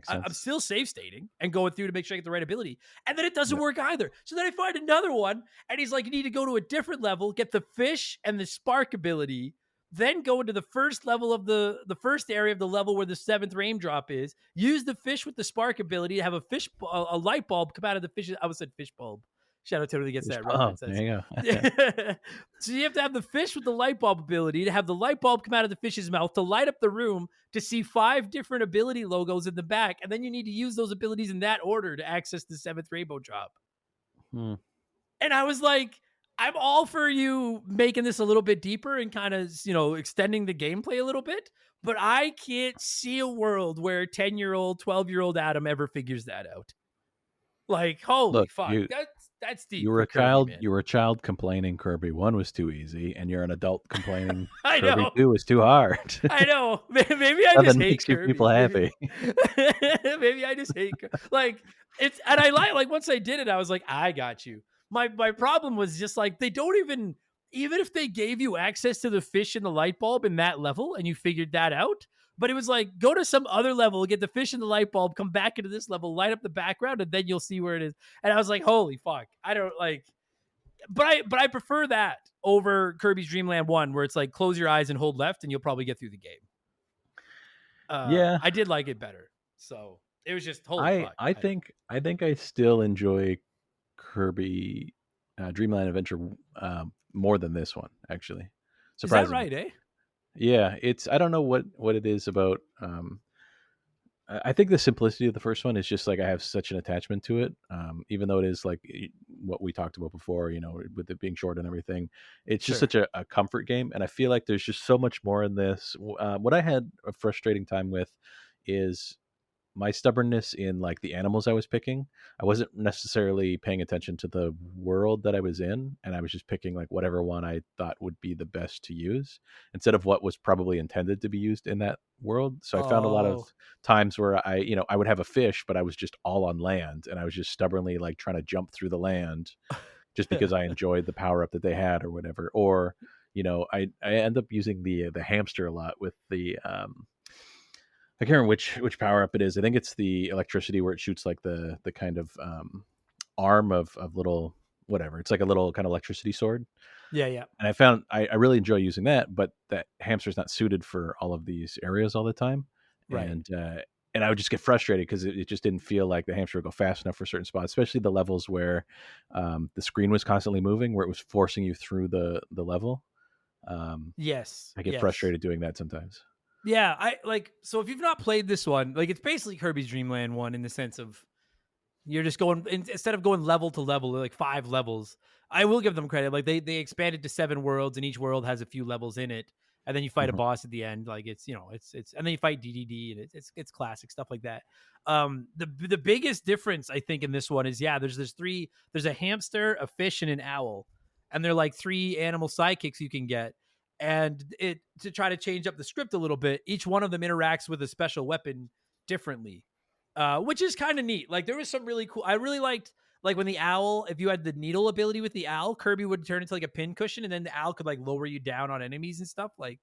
I'm still save stating and going through to make sure I get the right ability. And then it doesn't work either. So then I find another one, and he's like, you need to go to a different level, get the fish and the spark ability, then go into the first level of the first area of the level where the 7th raindrop is, use the fish with the spark ability to have a light bulb come out of the fish. I almost said fish bulb. Shout out to everybody that gets that reference. There you go. So you have to have the fish with the light bulb ability to have the light bulb come out of the fish's mouth to light up the room, to see 5 different ability logos in the back. And then you need to use those abilities in that order to access the 7th rainbow drop. And I was like, I'm all for you making this a little bit deeper and kind of, extending the gameplay a little bit. But I can't see a world where 10-year-old, 12-year-old Adam ever figures that out. Like, holy fuck. That's deep. You were a child. You were a child complaining Kirby 1 was too easy, and you're an adult complaining Kirby 2 was too hard. I know. Maybe I just hate Kirby. People happy. Maybe I just hate Kirby. And I once I did it, I was like, I got you. My problem was just like, they don't even if they gave you access to the fish and the light bulb in that level and you figured that out. But it was like, go to some other level, get the fish and the light bulb, come back into this level, light up the background, and then you'll see where it is. And I was like, holy fuck. I don't like, but I prefer that over Kirby's Dream Land 1, where it's like, close your eyes and hold left and you'll probably get through the game. I did like it better. So it was just, holy fuck. I think I still enjoy Kirby Dream Land Adventure more than this one, actually. Surprisingly. Is that right, eh? Yeah, I don't know what it is about. I think the simplicity of the first one is just like, I have such an attachment to it. Even though it is like what we talked about before, with it being short and everything, it's just such a comfort game. And I feel like there's just so much more in this. What I had a frustrating time with is my stubbornness in like the animals I was picking. I wasn't necessarily paying attention to the world that I was in, and I was just picking like whatever one I thought would be the best to use instead of what was probably intended to be used in that world. So I found a lot of times where I would have a fish, but I was just all on land, and I was just stubbornly like trying to jump through the land just because I enjoyed the power up that they had or whatever. Or I end up using the hamster a lot with the I can't remember which power up it is. I think it's the electricity where it shoots like the kind of arm of little whatever. It's like a little kind of electricity sword. Yeah, yeah. And I found I really enjoy using that, but that hamster's not suited for all of these areas all the time. Right. And I would just get frustrated because it just didn't feel like the hamster would go fast enough for certain spots, especially the levels where the screen was constantly moving, where it was forcing you through the level. Yes. I get Yes. frustrated doing that sometimes. Yeah, I like so if you've not played this one, like it's basically Kirby's Dream Land 1 in the sense of you're just going instead of going level to level, like 5 levels. I will give them credit. Like they expanded to 7 worlds and each world has a few levels in it. And then you fight a Mhm. boss at the end. Like it's, it's and then you fight DDD and it's classic stuff like that. The biggest difference I think in this one is there's a hamster, a fish, and an owl. And they're like 3 animal sidekicks you can get. And it to try to change up the script a little bit, each one of them interacts with a special weapon differently, which is kind of neat. Like there was some really cool. I really liked like when the owl, if you had the needle ability with the owl, Kirby would turn into like a pin cushion, and then the owl could like lower you down on enemies and stuff. Like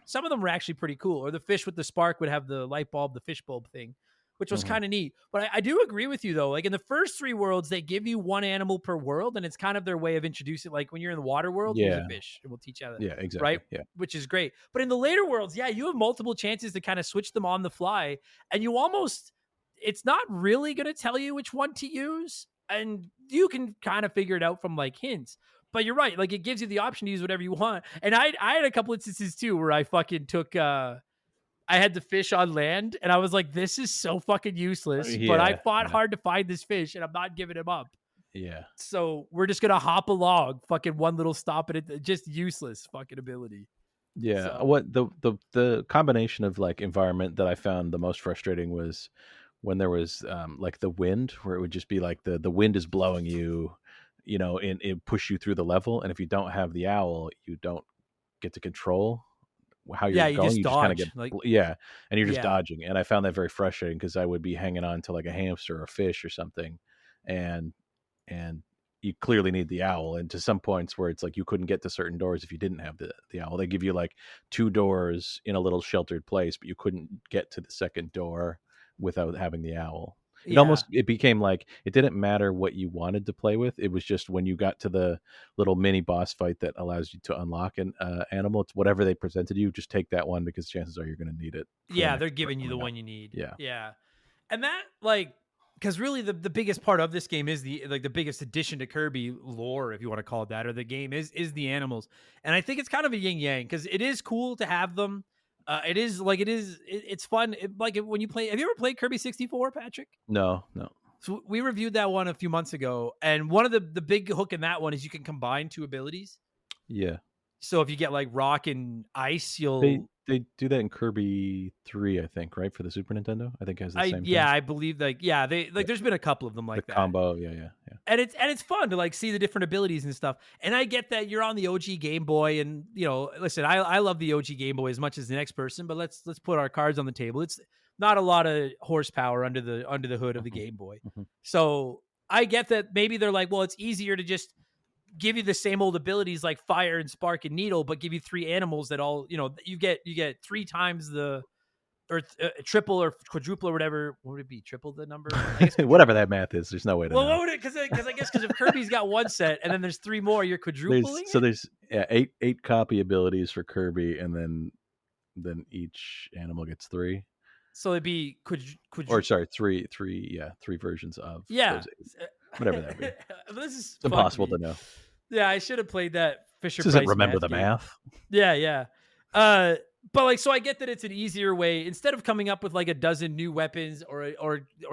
some of them were actually pretty cool. Or the fish with the spark would have the light bulb, the fish bulb thing, which was Mhm. kind of neat. But I do agree with you though. Like in the first 3 worlds, they give you 1 animal per world, and it's kind of their way of introducing. Like when you're in the water world, use a Yeah. fish, and we'll teach you how to, Yeah. right? Exactly. Yeah. Which is great. But in the later worlds, yeah, you have multiple chances to kind of switch them on the fly, and you almost it's not really going to tell you which one to use, and you can kind of figure it out from like hints. But you're right, like it gives you the option to use whatever you want. And I had a couple instances too where I fucking took I had the fish on land and I was like, this is so fucking useless, but I Yeah. fought Yeah. hard to find this fish and I'm not giving him up. Yeah. So we're just gonna hop a log, fucking one little stop at it, just useless fucking ability. Yeah. So What the combination of like environment that I found the most frustrating was when there was like the wind, where it would just be like the wind is blowing you, and it push you through the level. And if you don't have the owl, you don't get to control how you're yeah, you going. just You just kind of dodge. get Like yeah, and you're just yeah. dodging. And I found that very frustrating because I would be hanging on to like a hamster or a fish or something, and and you clearly need the owl. And to some points where it's like you couldn't get to certain doors if you didn't have the owl. They give you like 2 doors in a little sheltered place, but you couldn't get to the second door without having the owl. Yeah. It became like it didn't matter what you wanted to play with. It was just when you got to the little mini boss fight that allows you to unlock an animal, it's whatever they presented you, just take that one because chances are you're going to need it for the Yeah, next they're part giving you the coming up. one you need. Yeah. Yeah. And that like because really the biggest part of this game is the biggest addition to Kirby lore, if you want to call it that, or the game is the animals. And I think it's kind of a yin yang because it is cool to have them. It's fun. When you play, have you ever played Kirby 64, Patrick? No, no. So we reviewed that one a few months ago, and one of the big hook in that one is you can combine 2 abilities. Yeah. So if you get like rock and ice, They you'll they do that in Kirby 3, I think, right? For the Super Nintendo? I think it has the same thing. I believe they Yeah. there's been a couple of them The like that. combo, yeah, yeah, yeah. And it's fun to like see the different abilities and stuff. And I get that you're on the OG Game Boy, and listen, I love the OG Game Boy as much as the next person, but let's put our cards on the table. It's not a lot of horsepower under the hood of the Mhm, Game Boy. mhm. So I get that maybe they're like, well, it's easier to just give you the same old abilities like fire and spark and needle, but give you 3 animals that all you get 3 times the or triple or quadruple or whatever. What would it be? Triple the number? I guess Whatever quadruple. that math is, there's no way to Well, what know. would it? Because I guess if Kirby's got 1 set and then there's 3 more, you're quadrupling it. There's yeah, eight copy abilities for Kirby, and then each animal gets 3. So it'd be Or sorry, three versions of yeah. those 8. Whatever that be. This is It's fun to impossible me. to know. Yeah, I should have played that Fisher This isn't Price remember math the game. math. Yeah, yeah. But like, so I get that it's an easier way instead of coming up with like a dozen new weapons or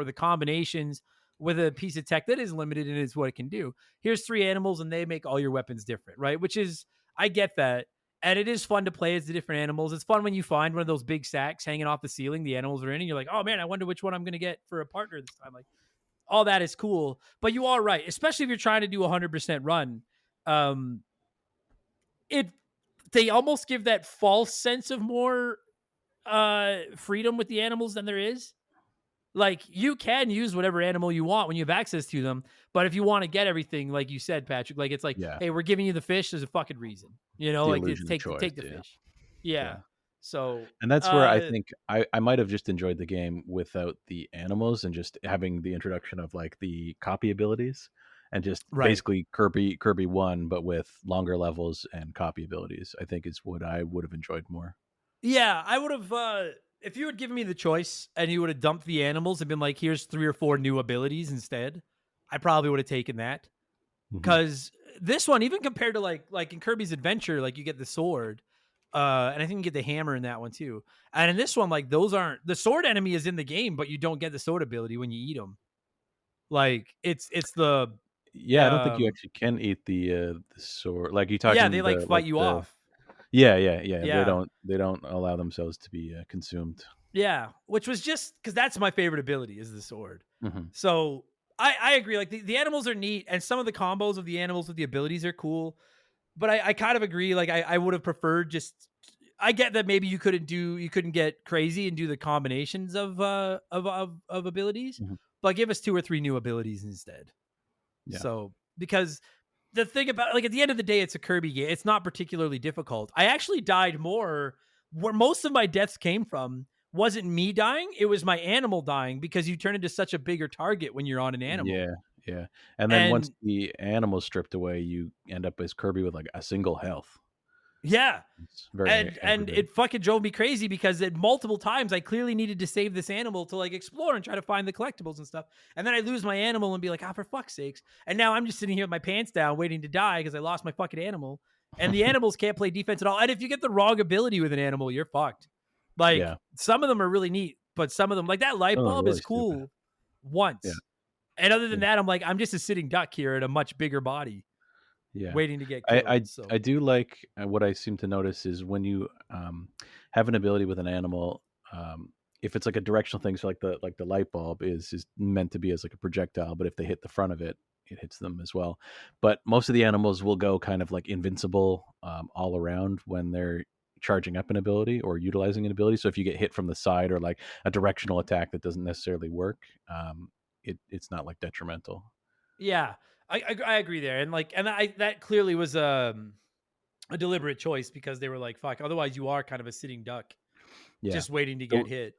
the combinations with a piece of tech that is limited and is what it can do. Here's 3 animals and they make all your weapons different, right? Which is I get that. And it is fun to play as the different animals. It's fun when you find one of those big sacks hanging off the ceiling the animals are in, and you're like, oh man, I wonder which one I'm going to get for a partner this time. Like, all that is cool. But you are right, especially if you're trying to do 100% run. Um, it they almost give that false sense of more freedom with the animals than there is. Like, you can use whatever animal you want when you have access to them, but if you want to get everything, like you said, Patrick, like, it's like, Yeah, hey, we're giving you the fish. There's a fucking reason, the like, it's illusion of choice. take the Yeah, fish. Yeah. yeah. So, And that's where I think I might have just enjoyed the game without the animals and just having the introduction of like the copy abilities and just right. basically Kirby 1 but with longer levels and copy abilities. I think is what I would have enjoyed more. Yeah, I would have, if you had given me the choice and you would have dumped the animals and been like, here's 3 or 4 new abilities instead, I probably would have taken that. Hmm. Because this one, even compared to like in Kirby's Adventure, like you get the sword, and I think you get the hammer in that one too. And in this one, like those aren't the sword enemy is in the game, but you don't get the sword ability when you eat them. Like it's the Yeah, I don't think you um actually can eat the sword. Like you yeah, talking they like the fight you the off. yeah. Yeah. They don't allow themselves to be consumed. Yeah, which was just because that's my favorite ability is the sword. Hmm. So I agree. Like the animals are neat, and some of the combos of the animals with the abilities are cool. But I kind of agree. Like I would have preferred just. I get that maybe you couldn't get crazy and do the combinations of abilities, Hmm. but give us 2 or 3 new abilities instead. Yeah. So because the thing about like at the end of the day, it's a Kirby game. It's not particularly difficult. I actually died more where most of my deaths came from wasn't me dying, it was my animal dying because you turn into such a bigger target when you're on an animal. Yeah, yeah. And then once And the animal's stripped away, you end up as Kirby with like a single health. yeah, It's very and aggravating. it fucking drove me crazy because at multiple times I clearly needed to save this animal to like explore and try to find the collectibles and stuff. And then I lose my animal and be like, ah, for fuck's sakes. And now I'm just sitting here with my pants down waiting to die because I lost my fucking animal. And the animals can't play defense at all. And if you get the wrong ability with an animal, you're fucked. Like Yeah. some of them are really neat, but some of them, like that light Oh, bulb, is really stupid. cool Yeah, once. And other than yeah, that, I'm like, I'm just a sitting duck here at a much bigger body yeah. waiting to get I killed. I So do like what I seem to notice is when you have an ability with an animal, if it's like a directional thing, so like the light bulb is meant to be as like a projectile, but if they hit the front of it, it hits them as well. But most of the animals will go kind of like invincible all around when they're charging up an ability or utilizing an ability. So if you get hit from the side or like a directional attack that doesn't necessarily work, it's not like detrimental. yeah, I agree there, and like, and I that clearly was a deliberate choice because they were like, "Fuck," otherwise you are kind of a sitting duck, Yeah. just waiting to The get hit.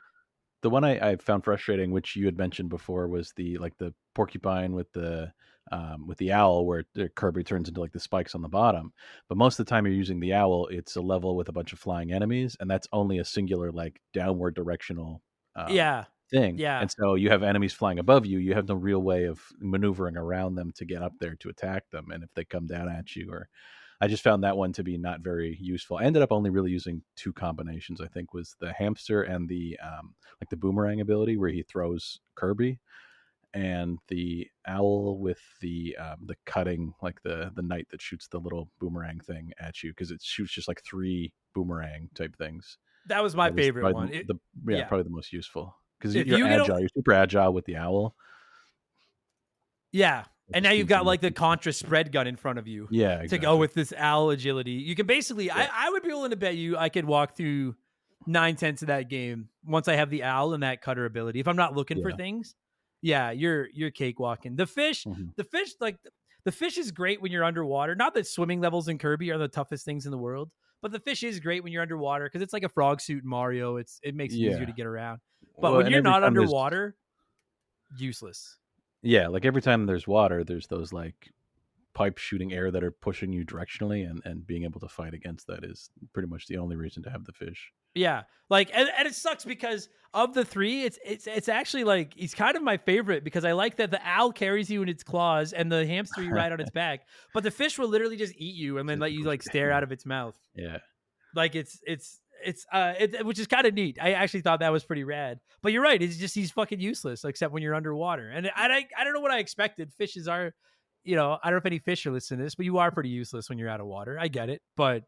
the one I found frustrating, which you had mentioned before, was the like the porcupine with the owl, where Kirby turns into like the spikes on the bottom. But most of the time, you're using the owl. It's a level with a bunch of flying enemies, and that's only a singular like downward directional Yeah, thing. yeah, And so you have enemies flying above you. You have no real way of maneuvering around them to get up there to attack them. And if they come down at you, or I just found that one to be not very useful. I ended up only really using 2 combinations. I think was the hamster and the like the boomerang ability where he throws Kirby, and the owl with the cutting, like the knight that shoots the little boomerang thing at you, because it shoots just like 3 boomerang type things. that was my That is favorite probably one. yeah, Yeah, probably the most useful because if you're you get a agile. You're super agile with the owl. yeah, It and now just you've seems to got make like the things Contra spread gun in front of you yeah, to go exactly. with this owl agility. You can basically, Yeah. I would be willing to bet you I could walk through 9/10 of that game once I have the owl and that cutter ability. If I'm not looking for Yeah. things, yeah, you're cakewalking. Mhm. The fish, like the fish is great when you're underwater. Not that swimming levels in Kirby are the toughest things in the world, but the fish is great when you're underwater because it's like a frog suit in Mario. It makes it easier Yeah. to get around. But Well, when and you're every not time there's underwater, useless. yeah, like every time there's water, there's those like pipes shooting air that are pushing you directionally, and being able to fight against that is pretty much the only reason to have the fish. Yeah, like, and it sucks because of the 3, it's actually like he's kind of my favorite because I like that the owl carries you in its claws and the hamster you ride on its back, but the fish will literally just eat you and then Just let you push like stare out of its mouth. yeah. Like which is kind of neat. I actually thought that was pretty rad. But you're right, it's just he's fucking useless except when you're underwater. And I don't know what I expected. Fishes are, I don't know if any fish are listening to this, but you are pretty useless when you're out of water. I get it, but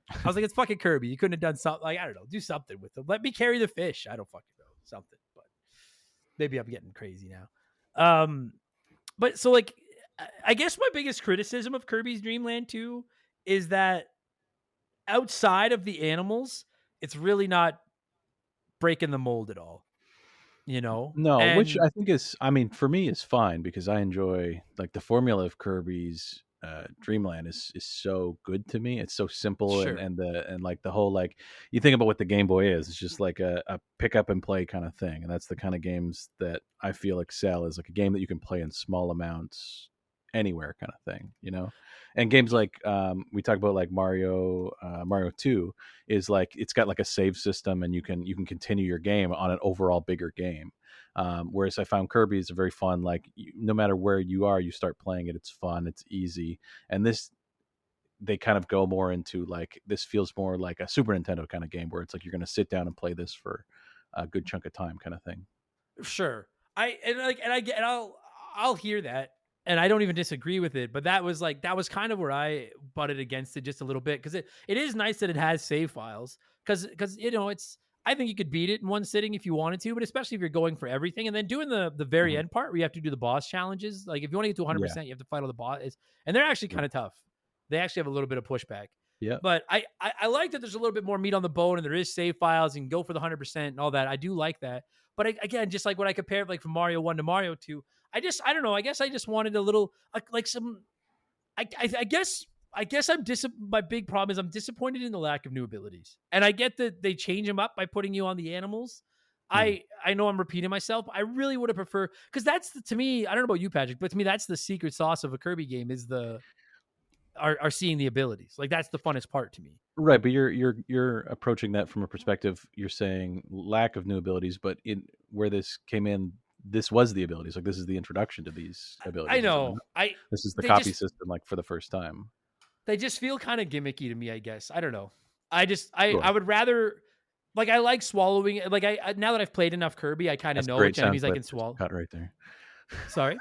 I was like, it's fucking Kirby. You couldn't have done something like, I don't know, do something with them. Let me carry the fish. I don't fucking know, something. But maybe I'm getting crazy now. But so like, I guess my biggest criticism of Kirby's Dream Land 2 is that outside of the animals, it's really not breaking the mold at all. No, which And I think is, I mean, for me is fine because I enjoy like the formula of Kirby's Dreamland is so good to me. It's so simple and sure, like the whole like you think about what the Game Boy is. It's just like a pick up and play kind of thing, and that's the kind of games that I feel excel is like a game that you can play in small amounts anywhere kind of thing, you know. And games like we talk about like Mario 2 is like it's got like a save system and you can continue your game on an overall bigger game. Whereas I found Kirby is a very fun, like no matter where you are, you start playing it, it's fun, it's easy. And this, they kind of go more into like, this feels more like a Super Nintendo kind of game where it's like you're going to sit down and play this for a good chunk of time kind of thing. sure. I get, and I'll hear that, and I don't even disagree with it. But that was kind of where I butted against it just a little bit, because it is nice that it has save files, because it's, I think you could beat it in one sitting if you wanted to, but especially if you're going for everything and then doing the very Mhm. end part where you have to do the boss challenges. Like if you want to get to Yeah. 100%, you have to fight all the bosses, and they're actually Yeah. kind of tough. They actually have a little bit of pushback. Yeah. But I like that there's a little bit more meat on the bone, and there is save files and go for the 100% and all that. I do like that. But again, just like when I compared like from Mario 1 to Mario 2, I don't know. I guess I just wanted a little like some. I guess my big problem is I'm disappointed in the lack of new abilities. And I get that they change them up by putting you on the animals. Mhm. I know I'm repeating myself. I really would have preferred, because to me, I don't know about you, Patrick, but to me that's the secret sauce of a Kirby game is the are seeing the abilities. Like that's the funnest part to me. Right, but you're approaching that from a perspective. You're saying lack of new abilities, but in where this came in, this was the abilities. Like this is the introduction to these I abilities, is it know. not? This is the They copy just system, like for the first time. they just feel kind of gimmicky to me, I guess. I don't know. I Sure, would rather, like, I like swallowing, like now that I've played enough Kirby, I kind of that's a know great which sound enemies I clip. can Just swallow. cut right there. Sorry.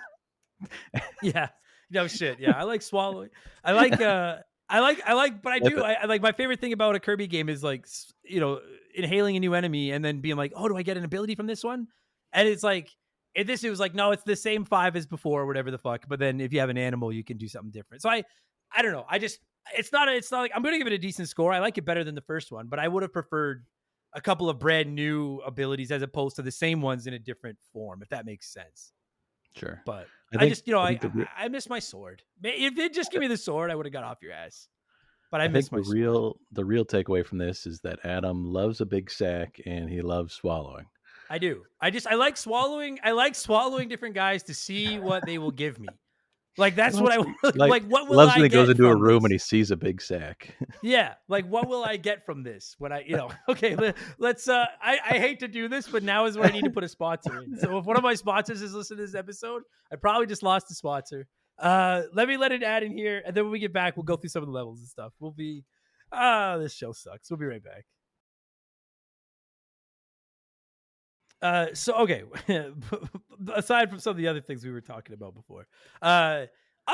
Yeah. No shit. Yeah. I like swallowing. I like but Clip it. I like, my favorite thing about a Kirby game is like, inhaling a new enemy and then being like, oh, do I get an ability from this one? And it's like, it was like, no, it's the same 5 as before or whatever the fuck. But then if you have an animal, you can do something different. So I don't know. It's not like I'm going to give it a decent score. I like it better than the first one, but I would have preferred a couple of brand new abilities as opposed to the same ones in a different form, if that makes sense. Sure. But I I think just, I think I miss my sword. If they just give me the sword, I would have got off your ass. But I I think miss my sword. the real takeaway from this is that Adam loves a big sack and he loves swallowing. I do. I like swallowing. I like swallowing different guys to see what they will give me. Like He that's what loves I like like. What will loves I when he goes get into a from room and he this? sees a big sack. Yeah, like what will I get from this when okay, let's I hate to do this, but now is where I need to put a sponsor in. So if one of my sponsors is listening to this episode, I probably just lost a sponsor. Let me let it add in here, and then when we get back, we'll go through some of the levels and stuff. This show sucks. We'll be right back. So okay, aside from some of the other things we were talking about before, other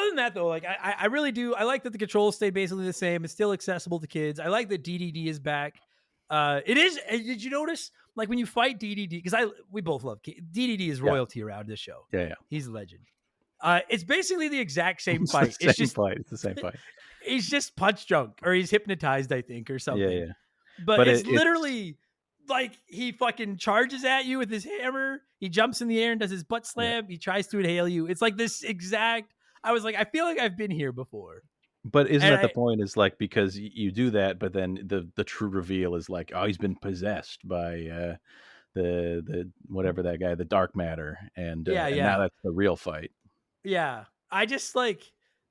than that though, like I really do. I like that the controls stay basically the same. It's still accessible to kids. I like that DDD is back. It is. Did you notice, like when you fight DDD? Because we both love DDD is Yeah. royalty around this show. Yeah, yeah. He's a legend. It's basically the exact same It's the fight. It's same just fight. It's the same fight. he's just punch drunk or he's hypnotized, I think, or Yeah, something. yeah. But But it's it's literally like he fucking charges at you with his hammer. He jumps in the air and does his butt yeah. slam. He tries to inhale you. It's like this exact. I was like, I feel like I've been here before. But isn't And that the point? Is like because you do that, but then the true reveal is like, oh, he's been possessed by the whatever that guy, the dark matter, yeah, and now yeah, that's the real fight. yeah. I just like.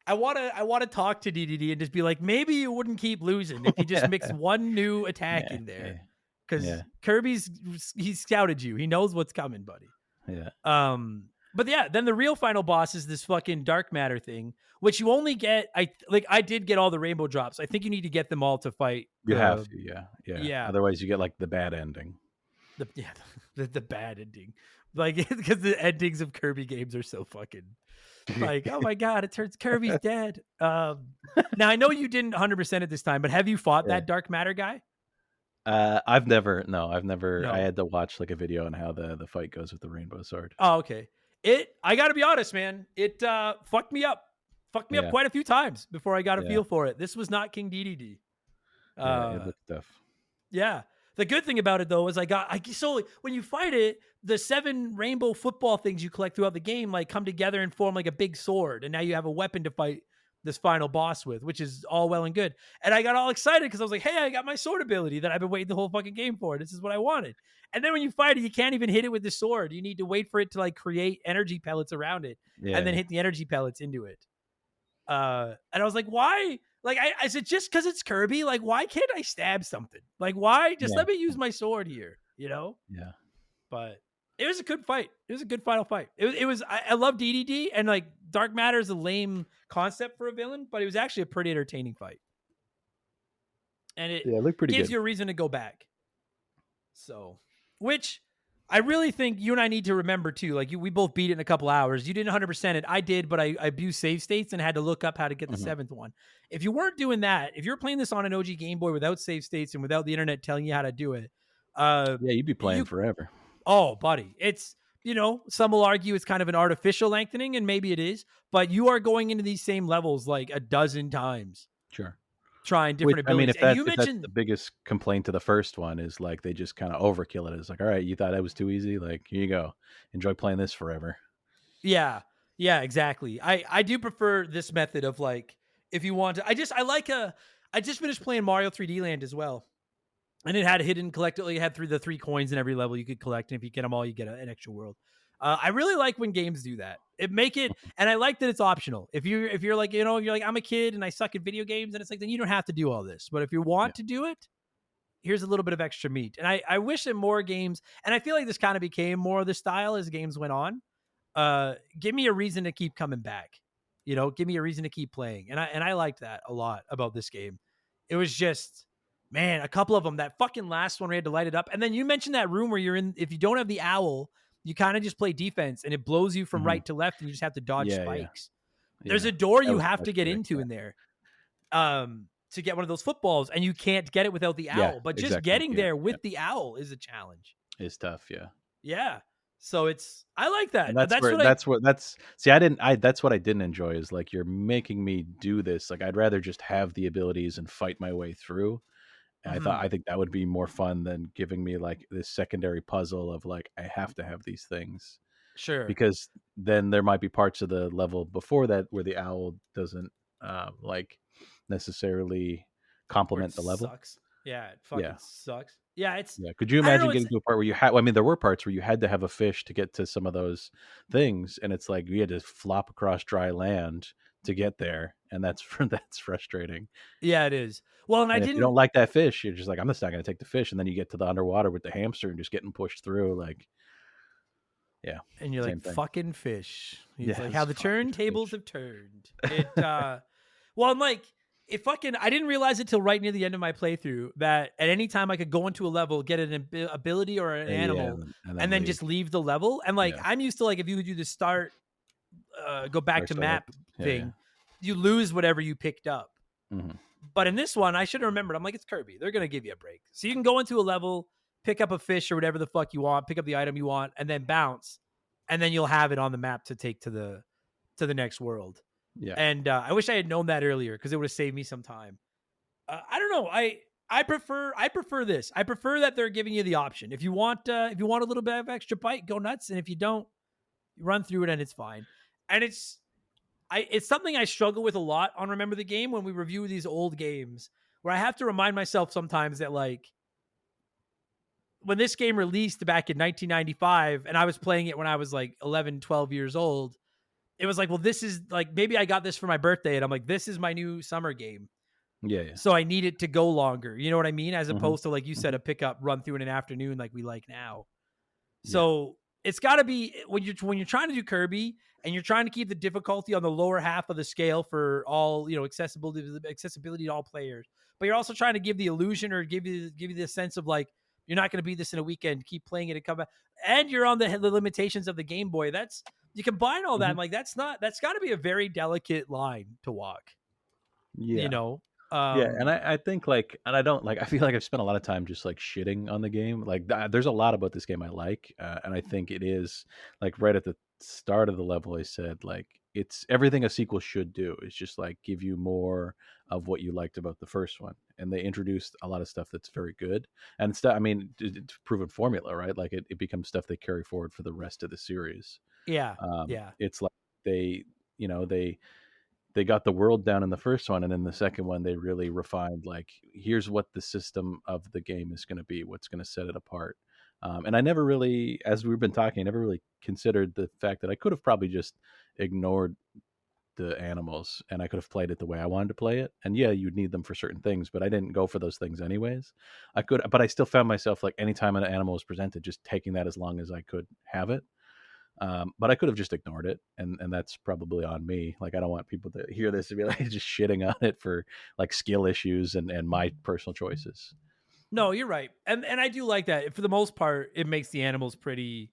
I want to talk to DDD and just be like, maybe you wouldn't keep losing if you just mix one new attack Yeah, in there. yeah, Because yeah, He's scouted you. He knows what's coming, buddy. yeah. But yeah, then the real final boss is this fucking dark matter thing, which you only get. I did get all the rainbow drops. I think you need to get them all to fight. You have to, yeah, yeah. Yeah, Otherwise, you get like the bad ending. the bad ending, like because the endings of Kirby games are so fucking like, oh my god, it turns Kirby's dead. Now I know you didn't 100% at this time, but have you fought Yeah. that dark matter guy? I've never. No, I've never. I No. had to watch like a video on how the fight goes with the rainbow sword. Oh, okay. I gotta be honest, man. It fucked me up. Fucked me up Yeah, quite a few times before I got a yeah, feel for it. This was not King DDD. yeah. It Uh looks tough. yeah. The good thing about it though is so when you fight it, the 7 rainbow football things you collect throughout the game like come together and form like a big sword, and now you have a weapon to fight this final boss with, which is all well and good. And I got all excited because I was like, hey, I got my sword ability that I've been waiting the whole fucking game for. This is what I wanted. And then when you fight it, you can't even hit it with the sword. You need to wait for it to like create energy pellets around it and then hit the energy pellets into it. And I was like, why? Like, I said, just because it's Kirby, like, why can't I stab something? Like, why? Just let me use my sword here, you know? Yeah. But it was a good fight. It was a good final fight. I love DDD, and like Dark Matter is a lame concept for a villain, but it was actually a pretty entertaining fight. And it looked pretty gives good. you a reason to go back. So, which I really think you and I need to remember too. Like we both beat it in a couple hours. You didn't 100% it. I did, but I abused save states and had to look up how to get the 7th one. If you weren't doing that, if you're playing this on an OG Game Boy without save states and without the internet telling you how to do it, you'd be playing forever. Oh, buddy, it's, some will argue it's kind of an artificial lengthening, and maybe it is, but you are going into these same levels like a dozen times. Sure. Trying different abilities. I mean, if that's the biggest complaint to the first one is like they just kind of overkill it. It's like, all right, you thought that was too easy? Like, here you go. Enjoy playing this forever. Yeah. Yeah, exactly. I do prefer this method of like, if you want to, I just finished playing Mario 3D Land as well. And it had hidden collectible. You had the 3 coins in every level you could collect. And if you get them all, you get an extra world. I really like when games do that. And I like that it's optional. If you're like, you're like, I'm a kid and I suck at video games, and it's like, then you don't have to do all this. But if you want to do it, here's a little bit of extra meat. And I wish that more games, and I feel like this kind of became more of the style as games went on. Give me a reason to keep coming back. Give me a reason to keep playing. And I liked that a lot about this game. It was just, man, a couple of them. That fucking last one where you had to light it up. And then you mentioned that room where you're in, if you don't have the owl, you kind of just play defense and it blows you from right to left and you just have to dodge spikes. Yeah. There's a door you have to get into in there to get one of those footballs, and you can't get it without the owl. But just getting there with the owl is a challenge. It's tough, yeah. Yeah. So I like that. And that's what I didn't enjoy is like, you're making me do this. Like, I'd rather just have the abilities and fight my way through. And I think that would be more fun than giving me like this secondary puzzle of like, I have to have these things. Sure. Because then there might be parts of the level before that where the owl doesn't like necessarily complement the level. Sucks. Yeah, it fucking sucks. Yeah, Could you imagine getting to a part where you had? I mean, there were parts where you had to have a fish to get to some of those things, and it's like you had to flop across dry land to get there, and that's frustrating. Yeah, it is. Well, and if you don't like that fish, you're just like, I'm just not going to take the fish, and then you get to the underwater with the hamster and just getting pushed through, like, yeah. And you're like, fucking fish. He's like, how the turntables have turned. It, well, I'm like, I didn't realize it till right near the end of my playthrough that at any time I could go into a level, get an ability or an animal, and then just leave the level. And like, I'm used to like, if you do the start, go back to map thing, you lose whatever you picked up. Mm-hmm. But in this one, I should have remembered. I'm like, it's Kirby. They're going to give you a break. So you can go into a level, pick up a fish or whatever the fuck you want, pick up the item you want, and then bounce. And then you'll have it on the map to take to the next world. Yeah. And I wish I had known that earlier because it would have saved me some time. I don't know. I prefer this. I prefer that they're giving you the option. If you want a little bit of extra bite, go nuts. And if you don't, you run through it and it's fine. And it's something I struggle with a lot on Remember the Game when we review these old games, where I have to remind myself sometimes that like when this game released back in 1995 and I was playing it when I was like 11, 12 years old, it was like, well, this is like, maybe I got this for my birthday and I'm like, this is my new summer game. Yeah. So I need it to go longer. You know what I mean? As opposed to like you said, a pickup run through in an afternoon like we like now. So it's got to be when you're trying to do Kirby and you're trying to keep the difficulty on the lower half of the scale for all, accessibility to all players, but you're also trying to give the illusion or give you the sense of like, you're not going to beat this in a weekend, keep playing it and come back. And you're on the limitations of the Game Boy. You combine all that. And like, that's got to be a very delicate line to walk. Yeah. Yeah. And I think like, and I don't like, I feel like I've spent a lot of time just like shitting on the game. Like there's a lot about this game I like. And I think it is like right at the start of the level, I said like, it's everything a sequel should do. It's just like give you more of what you liked about the first one, and they introduced a lot of stuff that's very good and stuff. I mean, it's proven formula, right? Like it becomes stuff they carry forward for the rest of the series. Yeah. Yeah. It's like they, you know, they got the world down in the first one, and in the second one they really refined, like, here's what the system of the game is going to be, what's going to set it apart. And I never really, as we've been talking, I never really considered the fact that I could have probably just ignored the animals and I could have played it the way I wanted to play it. And yeah, you'd need them for certain things, but I didn't go for those things anyways. I could, but I still found myself, like, anytime an animal was presented, just taking that as long as I could have it. But I could have just ignored it, and that's probably on me. Like, I don't want people to hear this and be like just shitting on it for like skill issues and my personal choices. No, you're right. And I do like that. For the most part, it makes the animals pretty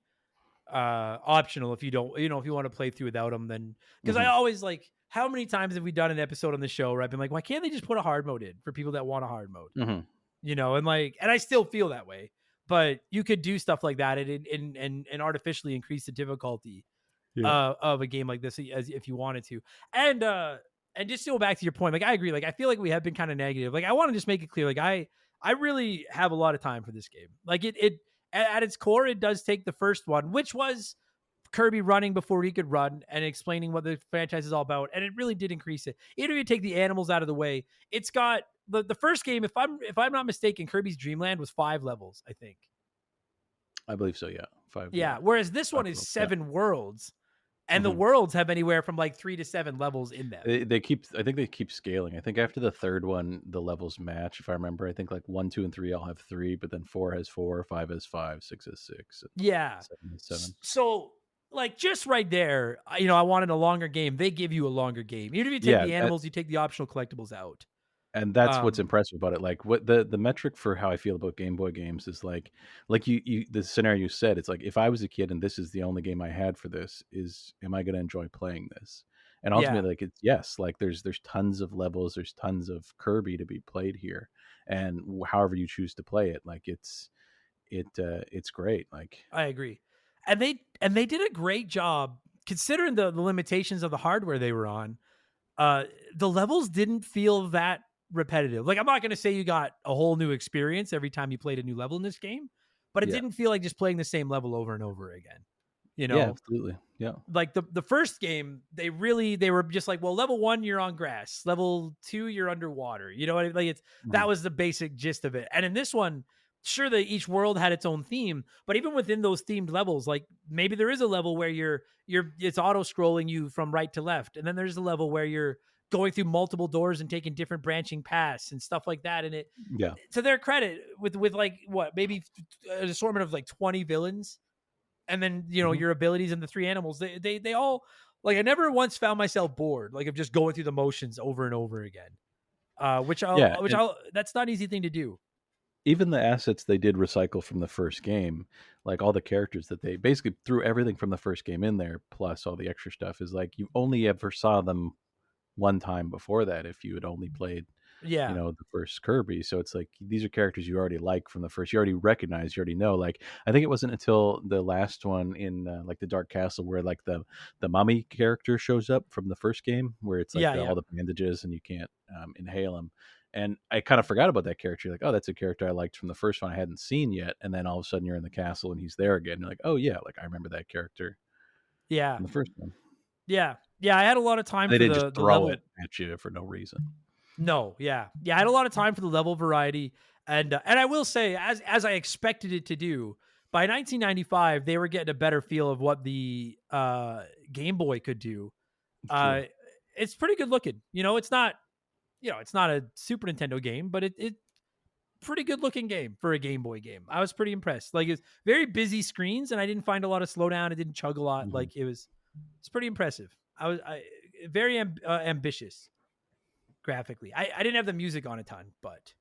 optional if you don't, if you want to play through without them, then, because I Hmm. always like, how many times have we done an episode on the show where I've been like, why can't they just put a hard mode in for people that want a hard mode? Hmm. And like, and I still feel that way, but you could do stuff like that and artificially increase the difficulty Yeah. of a game like this, as if you wanted to. And just to go back to your point, like, I agree. Like, I feel like we have been kind of negative. Like, I want to just make it clear. Like, I really have a lot of time for this game. Like, it at its core, it does take the first one, which was Kirby running before he could run and explaining what the franchise is all about. And it really did increase it. Even if you take the animals out of the way, it's got the first game, if I'm not mistaken, Kirby's Dream Land was 5 levels, I think. I believe so. Yeah. 5. Yeah. Whereas this one Five is levels, yeah. 7 worlds. And the Mhm. worlds have anywhere from like 3 to 7 levels in them. They keep. I think they keep scaling. I think after the third one, the levels match. If I remember, I think like 1, 2, and 3 all have 3, but then 4 has 4, 5 has 5, 6 has 6, and Yeah. 7 has 7. So, like, just right there, I wanted a longer game. They give you a longer game. Even if you take Yeah, the animals, you take the optional collectibles out. and that's what's Um, impressive about it. Like, what the metric for how I feel about Game Boy games is like you the scenario you said. It's like, if I was a kid and this is the only game I had for this, is am I going to enjoy playing this? And yeah, ultimately, like, it's yes. Like, there's tons of levels, there's tons of Kirby to be played here, and however you choose to play it, like, it's great. Like, I agree. And they did a great job considering the limitations of the hardware they were on. The levels didn't feel that repetitive. Like, I'm not going to say you got a whole new experience every time you played a new level in this game, but it yeah, didn't feel like just playing the same level over and over again. You yeah, know, absolutely, yeah. like the first game, they were just like, well, level 1 you're on grass, level 2 you're underwater. You know what I mean? Like, that Mhm. was the basic gist of it. And in this one, sure, that each world had its own theme, but even within those themed levels, like, maybe there is a level where you're it's auto scrolling you from right to left, and then there's a level where you're going through multiple doors and taking different branching paths and stuff like that. And it, Yeah. to their credit, with like, what, maybe an assortment of like 20 villains, and then Mhm. your abilities and the 3 animals, they all, like, I never once found myself bored, like, of just going through the motions over and over again. Yeah, Which and I'll That's not an easy thing to do. even the assets they did recycle from the first game, like all the characters that they basically threw everything from the first game in there, plus all the extra stuff, is like you only ever saw them one time before that if you had only played, Yeah, the first Kirby. So it's like these are characters you already like from the first. You already recognize, you already know. Like, I think it wasn't until the last one in like the Dark Castle where like the mummy character shows up from the first game, where it's like yeah. all the bandages and you can't inhale them. And I kind of forgot about that character. You're like, oh, that's a character I liked from the first one I hadn't seen yet. And then all of a sudden you're in the castle and he's there again. You're like, oh yeah, like I remember that character Yeah, from the first one. yeah, yeah. I had a lot of time They for didn't just the throw it level. at you for no reason. No, yeah, yeah. I had a lot of time for the level variety, and I will say, as I expected it to do. By 1995, they were getting a better feel of what the Game Boy could do. True. Uh, it's pretty good looking. It's not a Super Nintendo game, but it pretty good looking game for a Game Boy game. I was pretty impressed. Like, it's very busy screens, and I didn't find a lot of slowdown. It didn't chug a lot. Hmm. Like, it's pretty impressive. Very ambitious graphically. I didn't have the music on a ton, but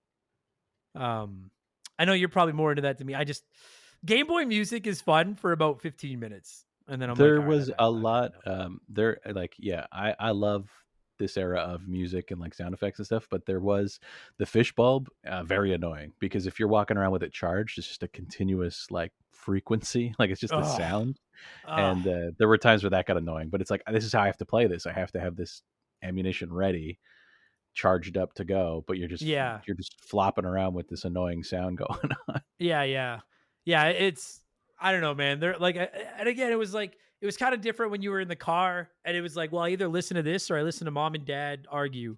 um, I know you're probably more into that than me. Game Boy music is fun for about 15 minutes, and then I'm like, There all right, was a I've had lot, enough. there, like, yeah, I love this era of music and like sound effects and stuff, but there was the fish bulb, very annoying because if you're walking around with it charged, it's just a continuous like frequency, like it's just a Oh, sound. oh, And there were times where that got annoying, but it's like this is how I have to play this. I have to have this ammunition ready, charged up to go, but yeah, you're just flopping around with this annoying sound going on. yeah. It's I don't know, man. They're like, and again, it was like it was kind of different when you were in the car, and it was like, well, I either listen to this or I listen to mom and dad argue.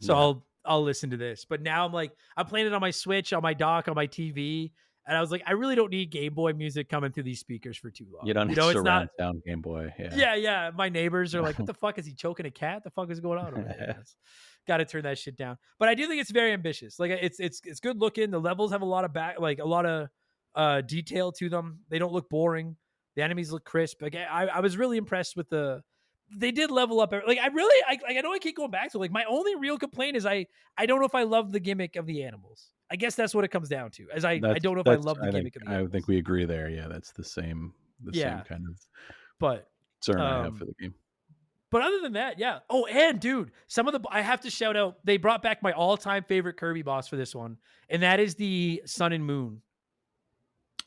So Yeah. I'll listen to this. But now I'm like, I'm playing it on my Switch, on my dock, on my TV, and I was like, I really don't need Game Boy music coming through these speakers for too long. You don't You need know, it's not. surround sound Game Boy. Yeah. Yeah. My neighbors are like, what the fuck is he choking a cat? The fuck is going on over there? Got to turn that shit down. But I do think it's very ambitious. Like it's good looking. The levels have a lot of a lot of detail to them. They don't look boring. The enemies look crisp. Like I was really impressed with they did level up. Like I know I keep going back to like my only real complaint is I don't know if I love the gimmick of the animals. I guess that's what it comes down to. As I don't know if I love the gimmick of the animals. I think we agree there. Yeah, that's the same Yeah, kind of but concern I have for the game. But other than that, yeah. Oh, and dude, I have to shout out. They brought back my all-time favorite Kirby boss for this one, and that is the Sun and Moon.